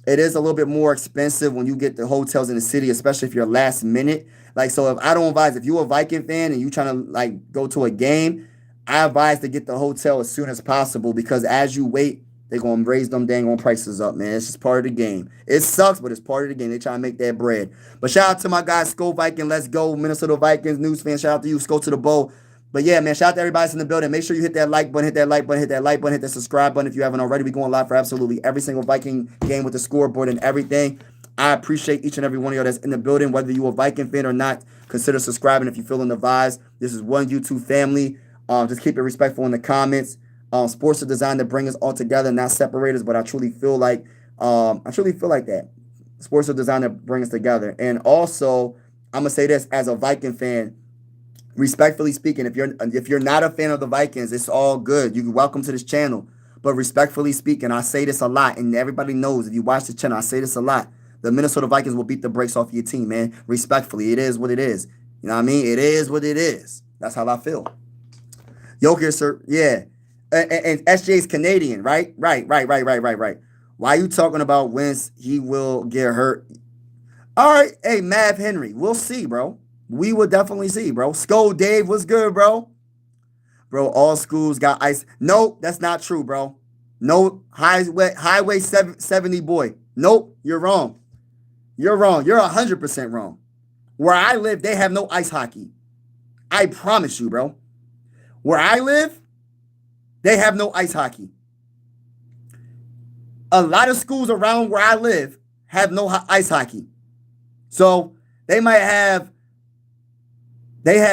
It is a little bit more expensive when you get the hotels in the city, especially if you're last minute. Like, so if you're a Viking fan and you trying to like go to a game, I advise to get the hotel as soon as possible, because as you wait, they're gonna raise them dang on prices up, man. It's just part of the game. It sucks, but it's part of the game. They try to make that bread. But shout out to my guys, Skull Viking. Let's go, Minnesota Vikings news fans. Shout out to you, Skull to the bowl. But yeah, man, shout out to everybody that's in the building. Make sure you hit that like button, hit that like button, hit that like button, hit that subscribe button if you haven't already. We going live for absolutely every single Viking game with the scoreboard and everything. I appreciate each and every one of y'all that's in the building. Whether you're a Viking fan or not, consider subscribing if you're feeling the vibes. This is one YouTube family. Just keep it respectful in the comments. Sports are designed to bring us all together, not separate us. But I truly feel like that. Sports are designed to bring us together. And also, I'm gonna say this as a Viking fan. Respectfully speaking, if you're not a fan of the Vikings, it's all good. You're welcome to this channel. But respectfully speaking, I say this a lot, and everybody knows if you watch the channel, I say this a lot. The Minnesota Vikings will beat the brakes off your team, man. Respectfully, it is what it is. You know what I mean? It is what it is. That's how I feel. Jokic, sir, yeah. And SJ's Canadian, right? Right. Why are you talking about Wentz? He will get hurt. All right, hey, Mav Henry, we'll see, bro. We will definitely see, bro. Skull Dave, what's good, bro? Bro, all schools got ice. Nope, that's not true, bro. No, Highway 70 boy. Nope, you're wrong. You're wrong. You're 100% wrong. Where I live, they have no ice hockey. I promise you, bro. Where I live, they have no ice hockey. A lot of schools around where I live have no ice hockey. So they have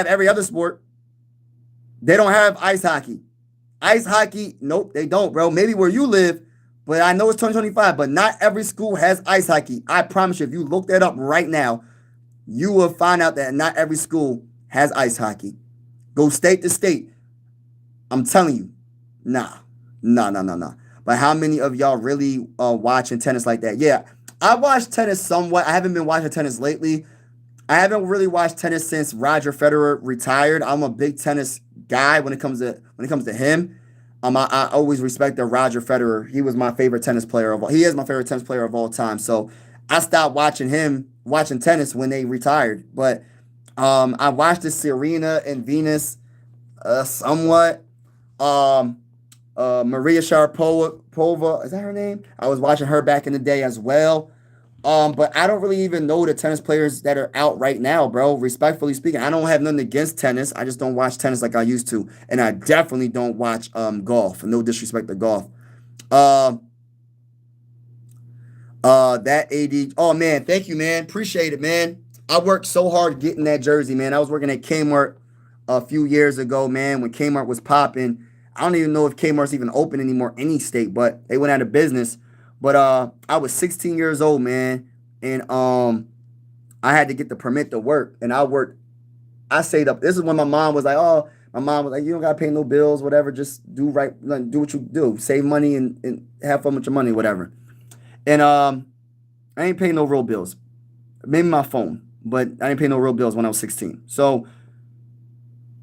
every other sport. They don't have ice hockey. Ice hockey, nope, they don't, bro. Maybe where you live, but I know it's 2025, but not every school has ice hockey. I promise you, if you look that up right now, you will find out that not every school has ice hockey. Go state to state. I'm telling you, nah. But how many of y'all really watching tennis like that? Yeah, I watched tennis somewhat. I haven't been watching tennis lately. I haven't really watched tennis since Roger Federer retired. I'm a big tennis guy when it comes to him. I always respected Roger Federer. He was my favorite tennis player of all. He is my favorite tennis player of all time. So I stopped watching tennis when they retired. But I watched the Serena and Venus somewhat. Maria Sharapova, is that her name? I was watching her back in the day as well. But I don't really even know the tennis players that are out right now, bro. Respectfully speaking, I don't have nothing against tennis. I just don't watch tennis like I used to. And I definitely don't watch golf. No disrespect to golf. That AD. Oh, man. Thank you, man. Appreciate it, man. I worked so hard getting that jersey, man. I was working at Kmart a few years ago, man, when Kmart was popping. I don't even know if Kmart's even open anymore, any state, but they went out of business. But I was 16 years old, man, and I had to get the permit to work, and I worked. I saved up. This is when my mom was like, "Oh, my mom was like, you don't gotta pay no bills, whatever. Just do right, like, do what you do, save money and have fun with your money, whatever." And I ain't paying no real bills. Maybe my phone, but I didn't pay no real bills when I was 16. So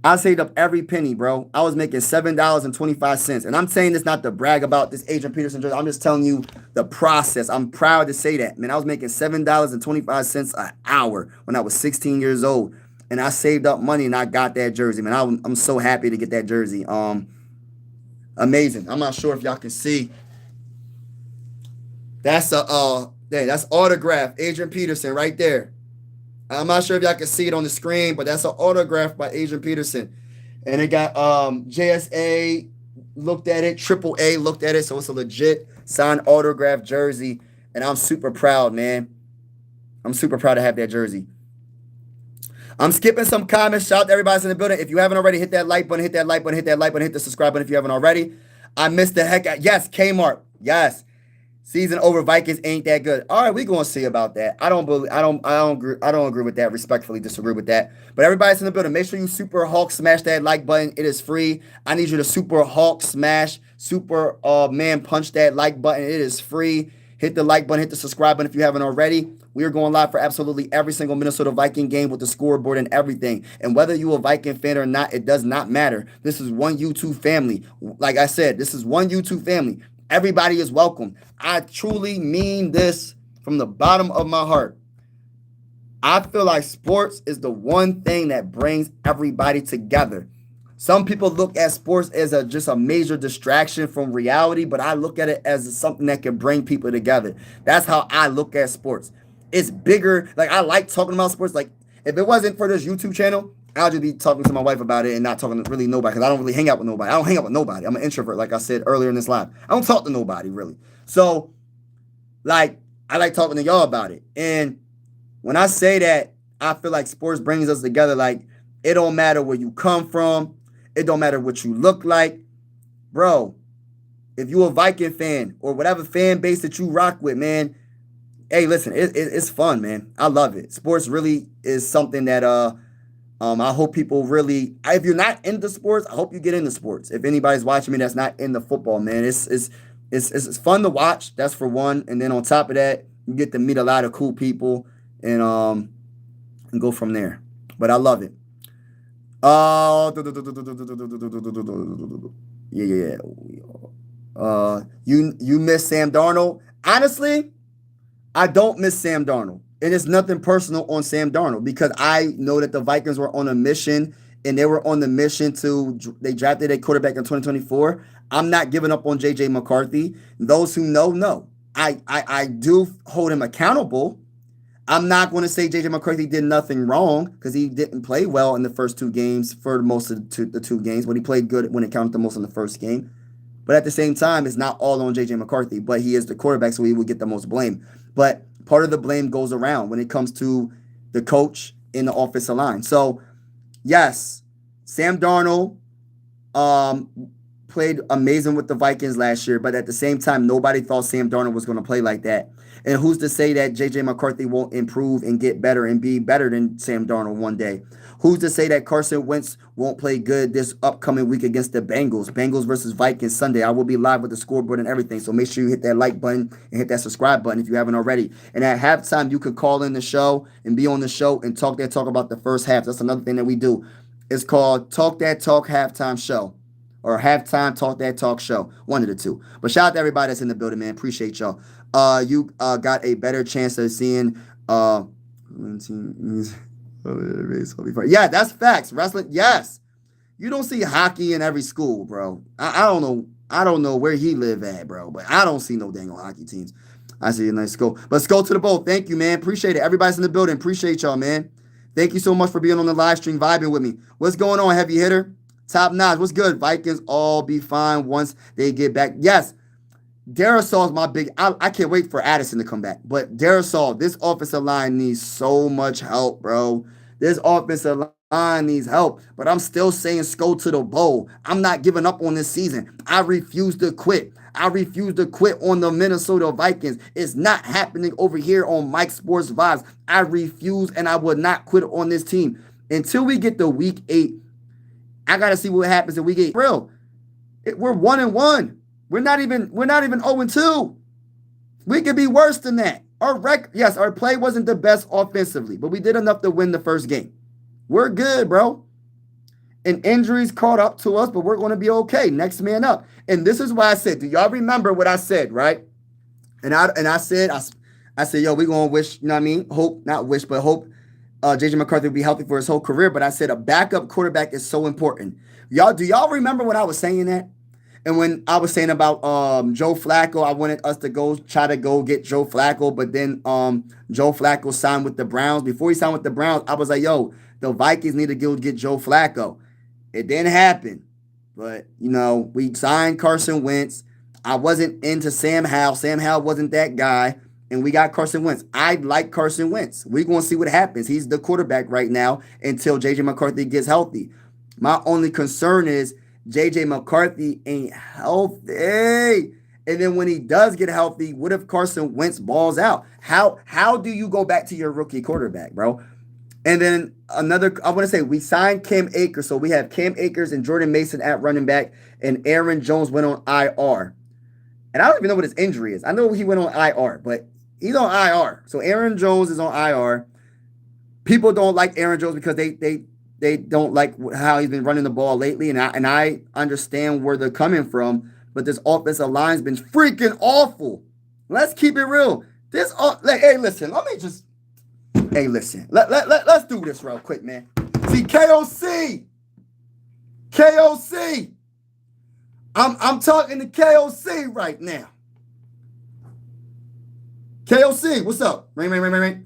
I saved up every penny, bro. I was making $7.25. And I'm saying this not to brag about this Adrian Peterson jersey. I'm just telling you the process. I'm proud to say that. Man, I was making $7.25 an hour when I was 16 years old. And I saved up money and I got that jersey. Man, I'm so happy to get that jersey. Amazing. I'm not sure if y'all can see. That's that's autograph Adrian Peterson right there. I'm not sure if y'all can see it on the screen, but that's an autograph by Adrian Peterson. And it got JSA looked at it, Triple A looked at it, so it's a legit signed autograph jersey. And I'm super proud, man. I'm super proud to have that jersey. I'm skipping some comments. Shout out to everybody in the building. If you haven't already, hit that like button, hit that like button, hit that like button, hit the subscribe button if you haven't already. I missed the heck out. Yes, Kmart. Yes. Season over Vikings ain't that good. All right, we gonna see about that. I don't agree with that. Respectfully disagree with that. But everybody's in the building. Make sure you super Hulk smash that like button. It is free. I need you to super Hulk smash, super man punch that like button. It is free. Hit the like button, hit the subscribe button if you haven't already. We are going live for absolutely every single Minnesota Viking game with the scoreboard and everything. And whether you're a Viking fan or not, it does not matter. This is one YouTube family. Like I said, this is one YouTube family. Everybody is welcome. I truly mean this from the bottom of my heart. I feel like sports is the one thing that brings everybody together. Some people look at sports as just a major distraction from reality, but I look at it as something that can bring people together. That's how I look at sports. It's bigger. Like, I like talking about sports. Like, if it wasn't for this YouTube channel, I'll just be talking to my wife about it and not talking to really nobody because I don't really hang out with nobody. I don't hang out with nobody. I'm an introvert, like I said earlier in this live. I don't talk to nobody, really. So, like, I like talking to y'all about it. And when I say that, I feel like sports brings us together. Like, it don't matter where you come from. It don't matter what you look like. Bro, if you a Viking fan or whatever fan base that you rock with, man, hey, listen, it's fun, man. I love it. Sports really is something that I hope people really, if you're not into sports, I hope you get into sports. If anybody's watching me that's not into football, man, it's fun to watch. That's for one. And then on top of that, you get to meet a lot of cool people and go from there. But I love it. Yeah. You miss Sam Darnold? Honestly, I don't miss Sam Darnold. And it's nothing personal on Sam Darnold because I know that the Vikings were on a mission and they were on the mission they drafted a quarterback in 2024. I'm not giving up on JJ McCarthy. Those who know. I do hold him accountable. I'm not going to say JJ McCarthy did nothing wrong because he didn't play well in the first two games for most of the two games, but he played good when it counted the most in the first game. But at the same time, it's not all on JJ McCarthy, but he is the quarterback, so he would get the most blame. But part of the blame goes around when it comes to the coach in the offensive line. So, yes, Sam Darnold played amazing with the Vikings last year, but at the same time, nobody thought Sam Darnold was going to play like that. And who's to say that J.J. McCarthy won't improve and get better and be better than Sam Darnold one day? Who's to say that Carson Wentz won't play good this upcoming week against the Bengals? Bengals versus Vikings Sunday. I will be live with the scoreboard and everything. So make sure you hit that like button and hit that subscribe button if you haven't already. And at halftime, you could call in the show and be on the show and talk about the first half. That's another thing that we do. It's called Talk That Talk Halftime Show. Or halftime Talk That Talk show. One of the two. But shout out to everybody that's in the building, man. Appreciate y'all. You got a better chance of seeing yeah, that's facts. Wrestling, yes. You don't see hockey in every school, bro. I don't know. I don't know where he live at, bro. But I don't see no dang old hockey teams. I see a nice skull. But skull to the bowl. Thank you, man. Appreciate it. Everybody's in the building. Appreciate y'all, man. Thank you so much for being on the live stream, vibing with me. What's going on, heavy hitter? Top notch. What's good? Vikings all be fine once they get back. Yes. Darisaul's my big. I can't wait for Addison to come back. But Darisaul, this offensive line needs so much help, bro. This offensive line needs help. But I'm still saying go to the bowl. I'm not giving up on this season. I refuse to quit. I refuse to quit on the Minnesota Vikings. It's not happening over here on Mike Sports Vibes. I refuse and I will not quit on this team. Until we get to week 8, I gotta see what happens in week 8. Real. We're 1-1. We're not even 0-2. We could be worse than that. Our play wasn't the best offensively, but we did enough to win the first game. We're good, bro. And injuries caught up to us, but we're going to be okay. Next man up. And this is why I said, do y'all remember what I said, right? And I said, yo, we're going to wish, you know what I mean? Hope J.J. McCarthy will be healthy for his whole career. But I said a backup quarterback is so important. Do y'all remember when I was saying that? And when I was saying about Joe Flacco, I wanted us to try to get Joe Flacco, but then Joe Flacco signed with the Browns. Before he signed with the Browns, I was like, yo, the Vikings need to go get Joe Flacco. It didn't happen. But, we signed Carson Wentz. I wasn't into Sam Howell. Sam Howell wasn't that guy. And we got Carson Wentz. I like Carson Wentz. We're going to see what happens. He's the quarterback right now until J.J. McCarthy gets healthy. My only concern is J.J. McCarthy ain't healthy. And then when he does get healthy, what if Carson Wentz balls out? How do you go back to your rookie quarterback, bro? And then I want to say we signed Cam Akers. So we have Cam Akers and Jordan Mason at running back, and Aaron Jones went on IR. And I don't even know what his injury is. I know he went on IR, but he's on IR. So Aaron Jones is on IR. People don't like Aaron Jones because they don't like how he's been running the ball lately, and I understand where they're coming from, but this offensive line's been freaking awful. Let's keep it real. Let's do this real quick, man. See, KOC. I'm talking to KOC right now. KOC, what's up? Ring.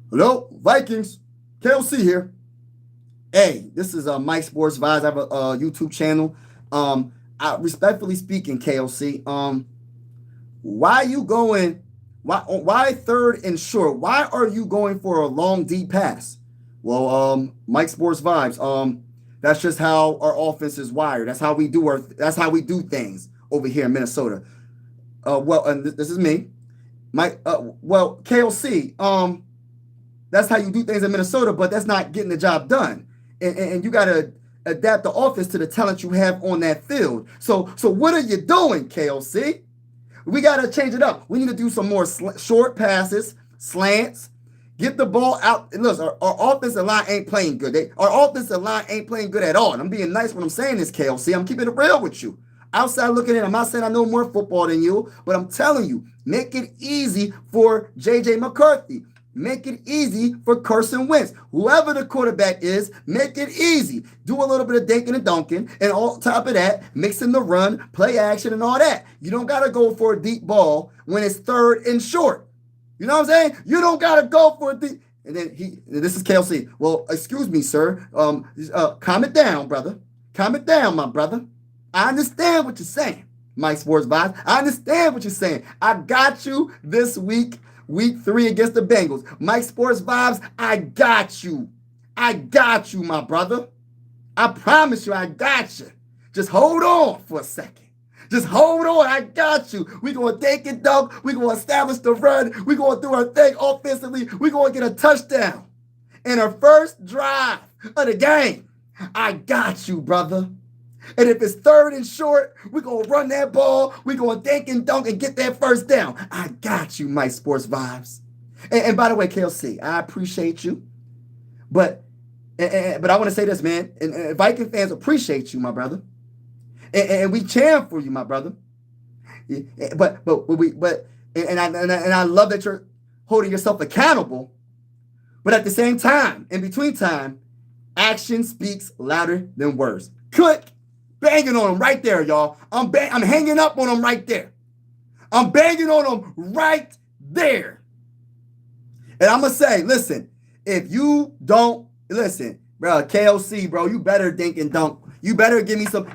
Hello, Vikings. KOC here. Hey, this is Mike Sports Vibes. I have a YouTube channel. Respectfully speaking, KOC, why third and short? Why are you going for a long deep pass? Well, Mike Sports Vibes. That's just how our offense is wired. That's how we do things over here in Minnesota. This is me. KOC. That's how you do things in Minnesota, but that's not getting the job done. And you got to adapt the offense to the talent you have on that field. So what are you doing, KOC? We got to change it up. We need to do some more short passes, slants, get the ball out. And look, our offensive line ain't playing good. Our offensive line ain't playing good at all. And I'm being nice when I'm saying this, KOC. I'm keeping it real with you. Outside looking in, I'm not saying I know more football than you, but I'm telling you, make it easy for J.J. McCarthy. Make it easy for Carson Wentz. Whoever the quarterback is, make it easy. Do a little bit of dinking and dunking, and on top of that, mix in the run, play action, and all that. You don't got to go for a deep ball when it's third and short. You know what I'm saying? You don't got to go for a deep. And then this is KLC. Well, excuse me, sir. Calm it down, brother. Calm it down, my brother. I understand what you're saying, Mike Sports Vibes. I understand what you're saying. I got you this week. Week 3 against the Bengals. Mike Sports Vibes, I got you. I got you, my brother. I promise you, I got you. Just hold on for a second. Just hold on. I got you. We're going to take it, dunk. We're going to establish the run. We're going to do our thing offensively. We're going to get a touchdown. In our first drive of the game, I got you, brother. And if it's third and short, we're going to run that ball. We're going to dink and dunk and get that first down. I got you, Mike Sports Vibes. And by the way, KLC, I appreciate you. But I want to say this, man. And Viking fans appreciate you, my brother. And we cheer for you, my brother. But I love that you're holding yourself accountable. But at the same time, in between time, action speaks louder than words. Click. Banging on them right there, y'all. I'm hanging up on them right there. I'm banging on them right there. And I'm going to say, listen, if you don't, listen, bro, KOC, bro, you better dink and dunk. You better give me some.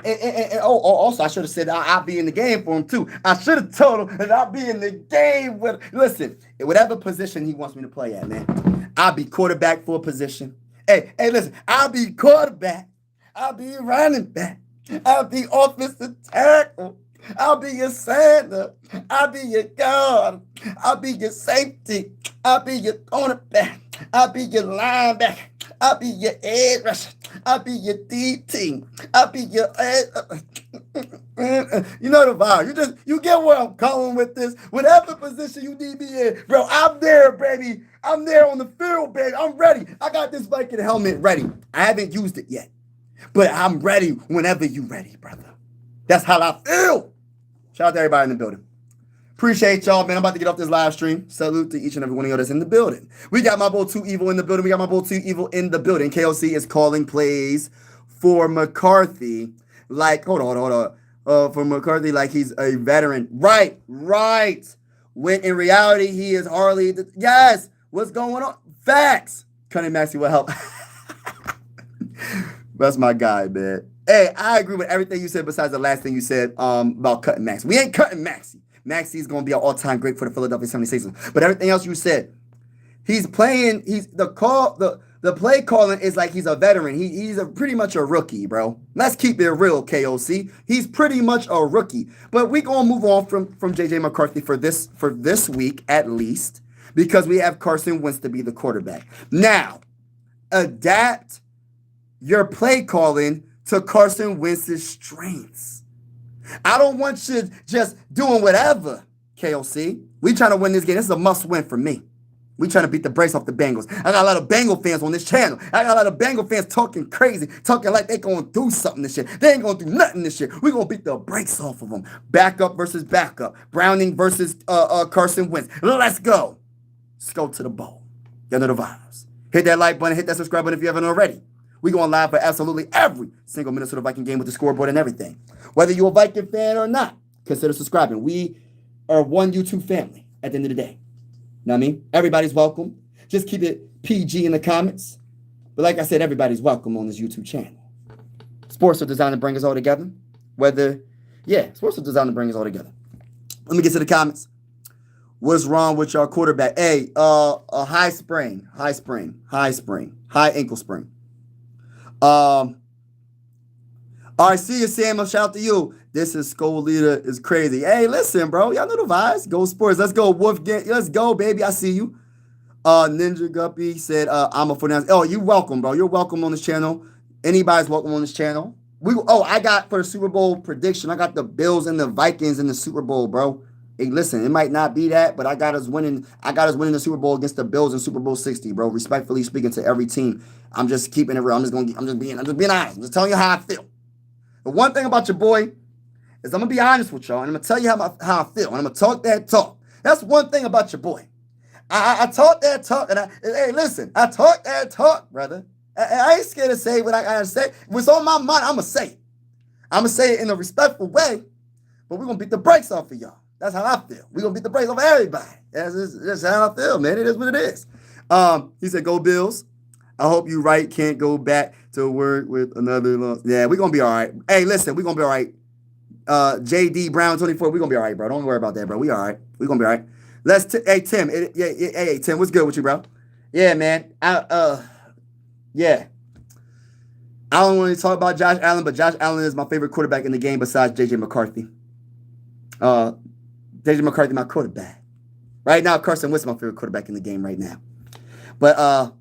Also, I should have said I'll be in the game for him, too. I should have told him that I'll be in the game with, listen, whatever position he wants me to play at, man. I'll be quarterback for a position. Hey, listen, I'll be quarterback. I'll be running back. I'll be offensive tackle. I'll be your Santa. I'll be your God. I'll be your safety. I'll be your cornerback. I'll be your linebacker. I'll be your edge rusher. I'll be your DT. I'll be your you know the vibe. You get where I'm going with this. Whatever position you need me in, bro, I'm there, baby. I'm there on the field, baby. I'm ready. I got this Viking helmet ready. I haven't used it yet, but I'm ready whenever you ready, brother. That's how I feel. Shout out to everybody in the building. Appreciate y'all, man. I'm about to get off this live stream. Salute to each and every one of y'all that's in the building. We got my boy 2 Evil in the building. We got my boy 2 Evil in the building. KOC is calling plays for McCarthy. Like, hold on. For McCarthy, like he's a veteran. Right. When in reality, he is hardly. Yes. What's going on? Facts. Cunning Maxie will help. That's my guy, man. Hey, I agree with everything you said besides the last thing you said about cutting Maxie. We ain't cutting Maxie. Maxie's going to be an all-time great for the Philadelphia 76ers. But everything else you said, he's playing, the play calling is like he's a veteran. He's pretty much a rookie, bro. Let's keep it real, KOC. He's pretty much a rookie. But we're going to move on from J.J. McCarthy for this week at least because we have Carson Wentz to be the quarterback. Now, adapt your play calling to Carson Wentz's strengths. I don't want you just doing whatever, KOC. We trying to win this game. This is a must-win for me. We trying to beat the brakes off the Bengals. I got a lot of Bengal fans on this channel. I got a lot of Bengal fans talking crazy, talking like they going to do something this year. They ain't going to do nothing this year. We going to beat the brakes off of them. Backup versus backup. Browning versus Carson Wentz. Let's go. Let's go to the bowl. Y'all know the vibes. Hit that like button. Hit that subscribe button if you haven't already. We going live for absolutely every single Minnesota Viking game with the scoreboard and everything. Whether you're a Viking fan or not, consider subscribing. We are one YouTube family at the end of the day. You know what I mean? Everybody's welcome. Just keep it PG in the comments. But like I said, everybody's welcome on this YouTube channel. Sports are designed to bring us all together. Sports are designed to bring us all together. Let me get to the comments. What's wrong with your quarterback? Hey, a high ankle sprain. All right, see you, Samuel. Shout out to you. This is Skull Leader is crazy. Hey, listen, bro. Y'all know the vibes. Go Sports. Let's go, Wolfgang. Let's go, baby. I see you. Ninja Guppy said, I'm a 49ers. Oh, you're welcome, bro. You're welcome on this channel. Anybody's welcome on this channel. I got for the Super Bowl prediction. I got the Bills and the Vikings in the Super Bowl, bro. Hey, listen, it might not be that, but I got us winning the Super Bowl against the Bills in Super Bowl 60, bro. Respectfully speaking to every team. I'm just keeping it real. I'm just being honest. I'm just telling you how I feel. The one thing about your boy is I'm gonna be honest with y'all, and I'm gonna tell you how I feel, and I'm gonna talk that talk. That's one thing about your boy. I talk that talk, and I talk that talk, brother. I ain't scared to say what I gotta say. If it's on my mind, I'm gonna say it. I'm gonna say it in a respectful way, but we're gonna beat the brakes off of y'all. That's how I feel. We're gonna beat the brakes off of everybody. That's how I feel, man. It is what it is. He said, "Go Bills." I hope you right. Can't go back to work with another loss. Yeah, we're going to be all right. Hey, listen, we're going to be all right. JD Brown 24, we're going to be all right, bro. Don't worry about that, bro. We all right. We're going to be all right. Hey, Tim. Hey, Tim, what's good with you, bro? Yeah, man. I don't want to talk about Josh Allen, but Josh Allen is my favorite quarterback in the game besides J.J. McCarthy. J.J. McCarthy, my quarterback. Right now, Carson Wentz is my favorite quarterback in the game right now. But,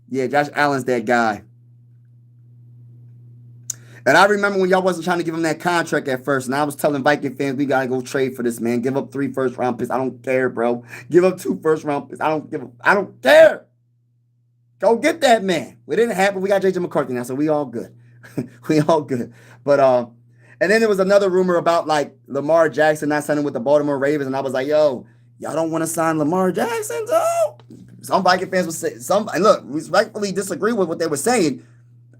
yeah, Josh Allen's that guy. And I remember when y'all wasn't trying to give him that contract at first, and I was telling Viking fans, we got to go trade for this, man. Give up 3 first-round picks. I don't care, bro. Give up 2 first-round picks. I don't care. Go get that man. It didn't happen. We got J.J. McCarthy now, so we all good. We all good. But, and then there was another rumor about, like, Lamar Jackson not signing with the Baltimore Ravens, and I was like, yo, y'all don't want to sign Lamar Jackson, too? Some Viking fans would say, and look, respectfully disagree with what they were saying.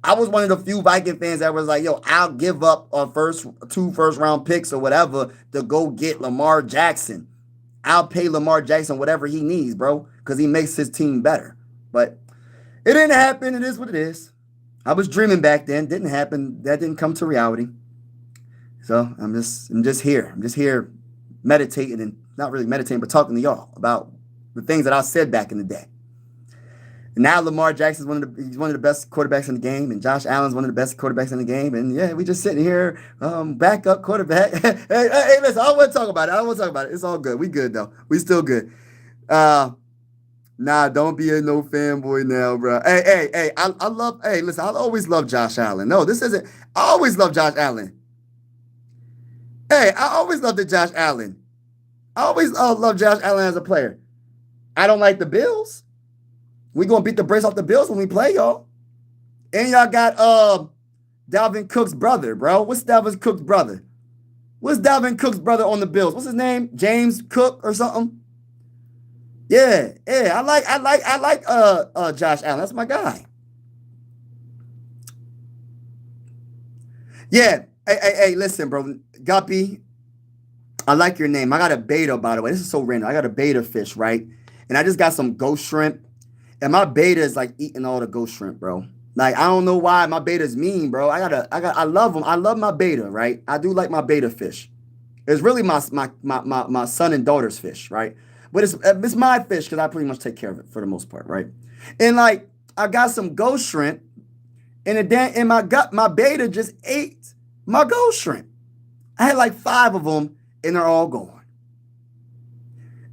I was one of the few Viking fans that was like, yo, I'll give up 2 first-round picks or whatever to go get Lamar Jackson. I'll pay Lamar Jackson whatever he needs, bro, because he makes his team better. But it didn't happen. It is what it is. I was dreaming back then. Didn't happen. That didn't come to reality. So I'm just here. I'm just here meditating, and not really meditating, but talking to y'all about the things that I said back in the day. And now Lamar Jackson's he's one of the best quarterbacks in the game, and Josh Allen's one of the best quarterbacks in the game. And yeah, we just sitting here, backup quarterback. Hey, listen, I don't want to talk about it. I don't want to talk about it. It's all good. We good though. We still good. Nah, don't be a no fanboy now, bro. Hey, I love. Hey, listen, I always love Josh Allen. No, this isn't. I always love Josh Allen. Hey, I always loved Josh Allen. I always love Josh Allen as a player. I don't like the Bills. We gonna beat the brakes off the Bills when we play, y'all. And y'all got Dalvin Cook's brother, bro. What's Dalvin Cook's brother? What's Dalvin Cook's brother on the Bills? What's his name? James Cook or something? Yeah. I like Josh Allen. That's my guy. Yeah. Hey, listen, bro. Guppy, I like your name. I got a beta, by the way. This is so random. I got a beta fish, right? And I just got some ghost shrimp. And my beta is like eating all the ghost shrimp, bro. Like, I don't know why my beta's mean, bro. I love them. I love my beta, right? I do like my beta fish. It's really my son and daughter's fish, right? But it's my fish because I pretty much take care of it for the most part, right? And like, I got some ghost shrimp, and in my gut, my beta just ate my ghost shrimp. I had like 5 of them, and they're all gone.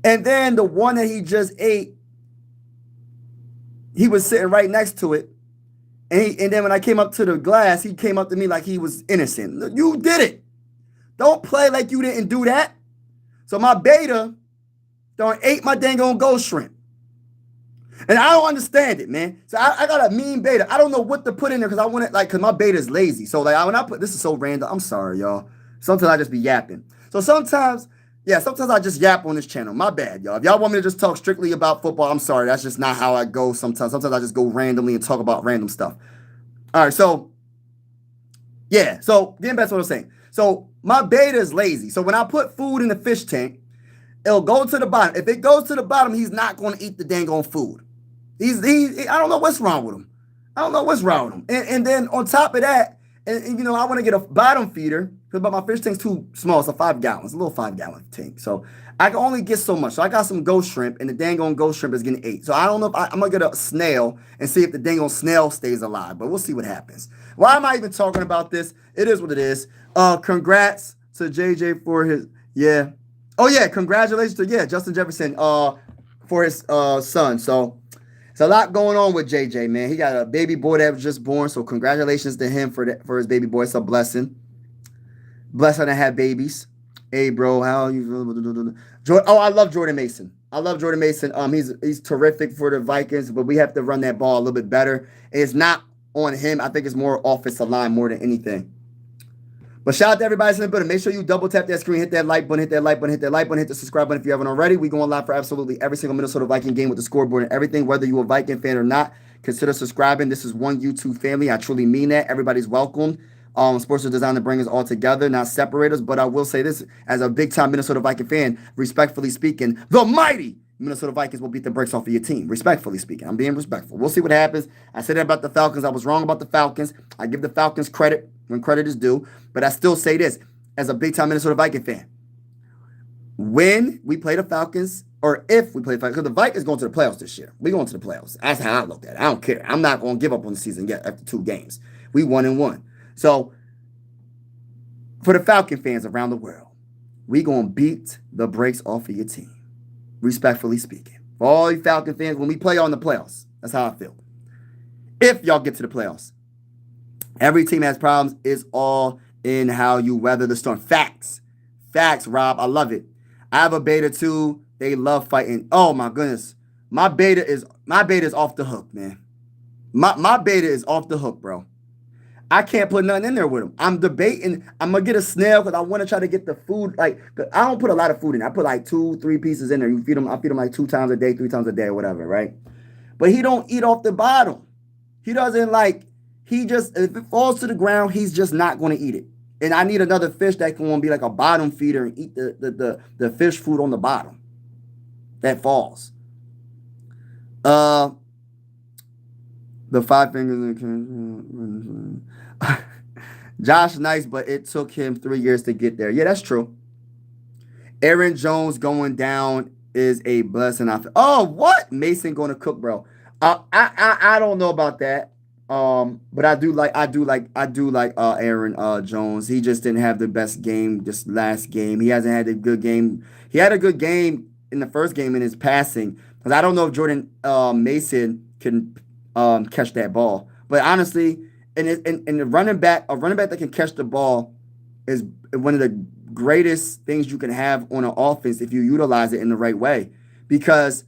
And then the one that he just ate, he was sitting right next to it. And then when I came up to the glass, he came up to me like he was innocent. You did it. Don't play like you didn't do that. So my beta ate my dang on ghost shrimp. And I don't understand it, man. So I got a mean beta. I don't know what to put in there because I want it because my beta is lazy. So like when I put this is so random. I'm sorry, y'all. Sometimes I just be yapping. So sometimes I just yap on this channel. My bad, y'all. If y'all want me to just talk strictly about football, I'm sorry. That's just not how I go sometimes. Sometimes I just go randomly and talk about random stuff. All right, so, yeah. So, getting back to what I was saying. So, my beta is lazy. So, when I put food in the fish tank, it'll go to the bottom. If it goes to the bottom, he's not going to eat the dang on food. I don't know what's wrong with him. And then on top of that, and you know, I want to get a bottom feeder because my fish tank's too small. It's a 5 gallons, a little 5-gallon tank. So I can only get so much. So I got some ghost shrimp, and the dang on ghost shrimp is getting ate. So I don't know if I'm gonna get a snail and see if the dang on snail stays alive. But we'll see what happens. Why am I even talking about this? It is what it is. Congrats to JJ for his Oh yeah, congratulations to Justin Jefferson for his son. So. It's a lot going on with JJ, man. He got a baby boy that was just born, so congratulations to him for his baby boy. It's a blessing. Blessing to have babies. Hey, bro, how are you? I love Jordan Mason. He's terrific for the Vikings, but we have to run that ball a little bit better. It's not on him. I think it's more offensive line more than anything. But shout out to everybody in the building. Make sure you double tap that screen, hit that like button, hit the subscribe button if you haven't already. We going live for absolutely every single Minnesota Viking game with the scoreboard and everything. Whether you're a Viking fan or not, consider subscribing. This is one YouTube family. I truly mean that. Everybody's welcome. Sports are designed to bring us all together, not separate us. But I will say this, as a big-time Minnesota Viking fan, respectfully speaking, the mighty Minnesota Vikings will beat the brakes off of your team. Respectfully speaking. I'm being respectful. We'll see what happens. I said that about the Falcons. I was wrong about the Falcons. I give the Falcons credit when credit is due. But I still say this, as a big-time Minnesota Viking fan. When we play the Falcons, or if we play the Falcons, because the Vikings going to the playoffs this year. We're going to the playoffs. That's how I look at it. I don't care. I'm not going to give up on the season yet after 2 games. We 1-1. So, for the Falcon fans around the world, we going to beat the brakes off of your team. Respectfully speaking. For all you Falcon fans, when we play on the playoffs, that's how I feel. If y'all get to the playoffs, every team has problems. It's all in how you weather the storm. Facts, Rob. I love it. I have a beta too. They love fighting. Oh my goodness. My beta is off the hook, man. My beta is off the hook, bro. I can't put nothing in there with them. I'm debating. I'm going to get a snail because I want to try to get the food. Like, I don't put a lot of food in. I put like 2-3 pieces in there. I feed him like 2 times a day, 3 times a day or whatever, right? But he don't eat off the bottom. He doesn't if it falls to the ground, he's just not going to eat it. And I need another fish that can be like a bottom feeder and eat the fish food on the bottom that falls. The 5 fingers. Josh nice, but it took him 3 years to get there. Yeah, that's true. Aaron Jones going down is a blessing. Oh, what? Mason going to cook, bro. I don't know about that. But I do like Aaron Jones. He just didn't have the best game this last game. He hasn't had a good game. He had a good game in the first game in his passing. Because I don't know if Jordan Mason can catch that ball. But honestly, in the a running back that can catch the ball is one of the greatest things you can have on an offense if you utilize it in the right way. Because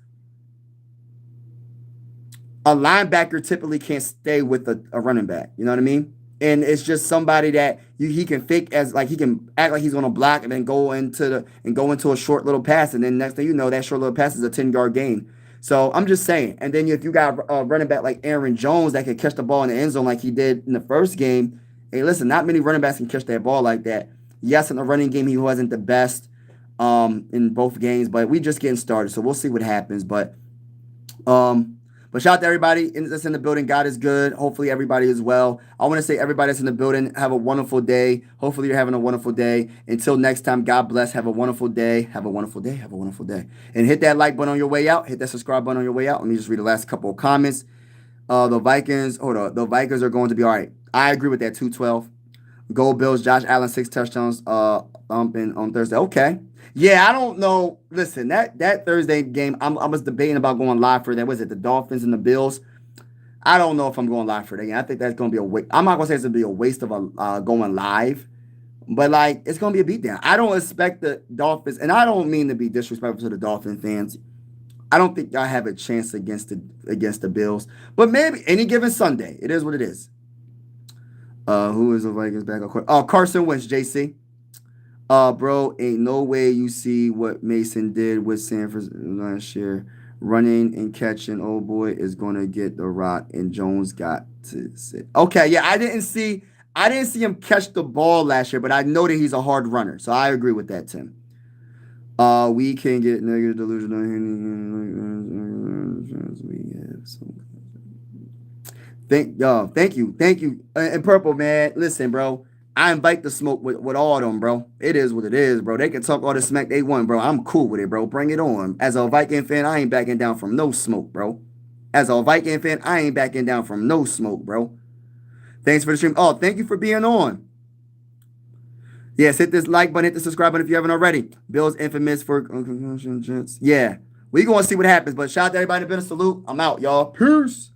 a linebacker typically can't stay with a running back. You know what I mean? And it's just somebody that he can fake as like he can act like he's on a block and then go into a short little pass, and then next thing you know, that short little pass is a 10-yard gain. So I'm just saying. And then if you got a running back like Aaron Jones that can catch the ball in the end zone like he did in the first game, hey, listen, not many running backs can catch that ball like that. Yes, in the running game he wasn't the best in both games, but we just getting started, so we'll see what happens. Um, but shout out to everybody that's in the building. God is good. Hopefully everybody is well. I want to say everybody that's in the building, have a wonderful day. Hopefully you're having a wonderful day. Until next time, God bless. Have a wonderful day. Have a wonderful day. Have a wonderful day. And hit that like button on your way out. Hit that subscribe button on your way out. Let me just read the last couple of comments. The Vikings, hold on. The Vikings are going to be all right. I agree with that. 212. Go Bills. Josh Allen 6 touchdowns. Thumping on Thursday. Okay. Yeah, I don't know. Listen, that Thursday game, I was debating about going live for that. Was it the Dolphins and the Bills? I don't know if I'm going live for that game. I think that's going to be a waste. I'm not going to say it's going to be a waste of going live, but like it's going to be a beatdown. I don't expect the Dolphins, and I don't mean to be disrespectful to the Dolphin fans. I don't think y'all have a chance against the Bills, but maybe any given Sunday, it is what it is. Who is the Vikings back? Oh, Carson Wentz, JC. Bro, ain't no way you see what Mason did with Sanford last year. Running and catching, oh boy, is gonna get the rock, and Jones got to sit. Okay, yeah, I didn't see him catch the ball last year, but I know that he's a hard runner, so I agree with that, Tim. We can get negative delusional. We have some. Thank you. And Purple man, listen, bro. I invite the smoke with all of them, bro. It is what it is, bro. They can talk all the smack they want, bro. I'm cool with it, bro. Bring it on. As a Viking fan, I ain't backing down from no smoke, bro. As a Viking fan, I ain't backing down from no smoke, bro. Thanks for the stream. Oh, thank you for being on. Yes, hit this like button, hit the subscribe button if you haven't already. Bill's infamous for concussion jets. Yeah, we gonna see what happens. But shout out to everybody in the business. Salute. I'm out, y'all. Peace.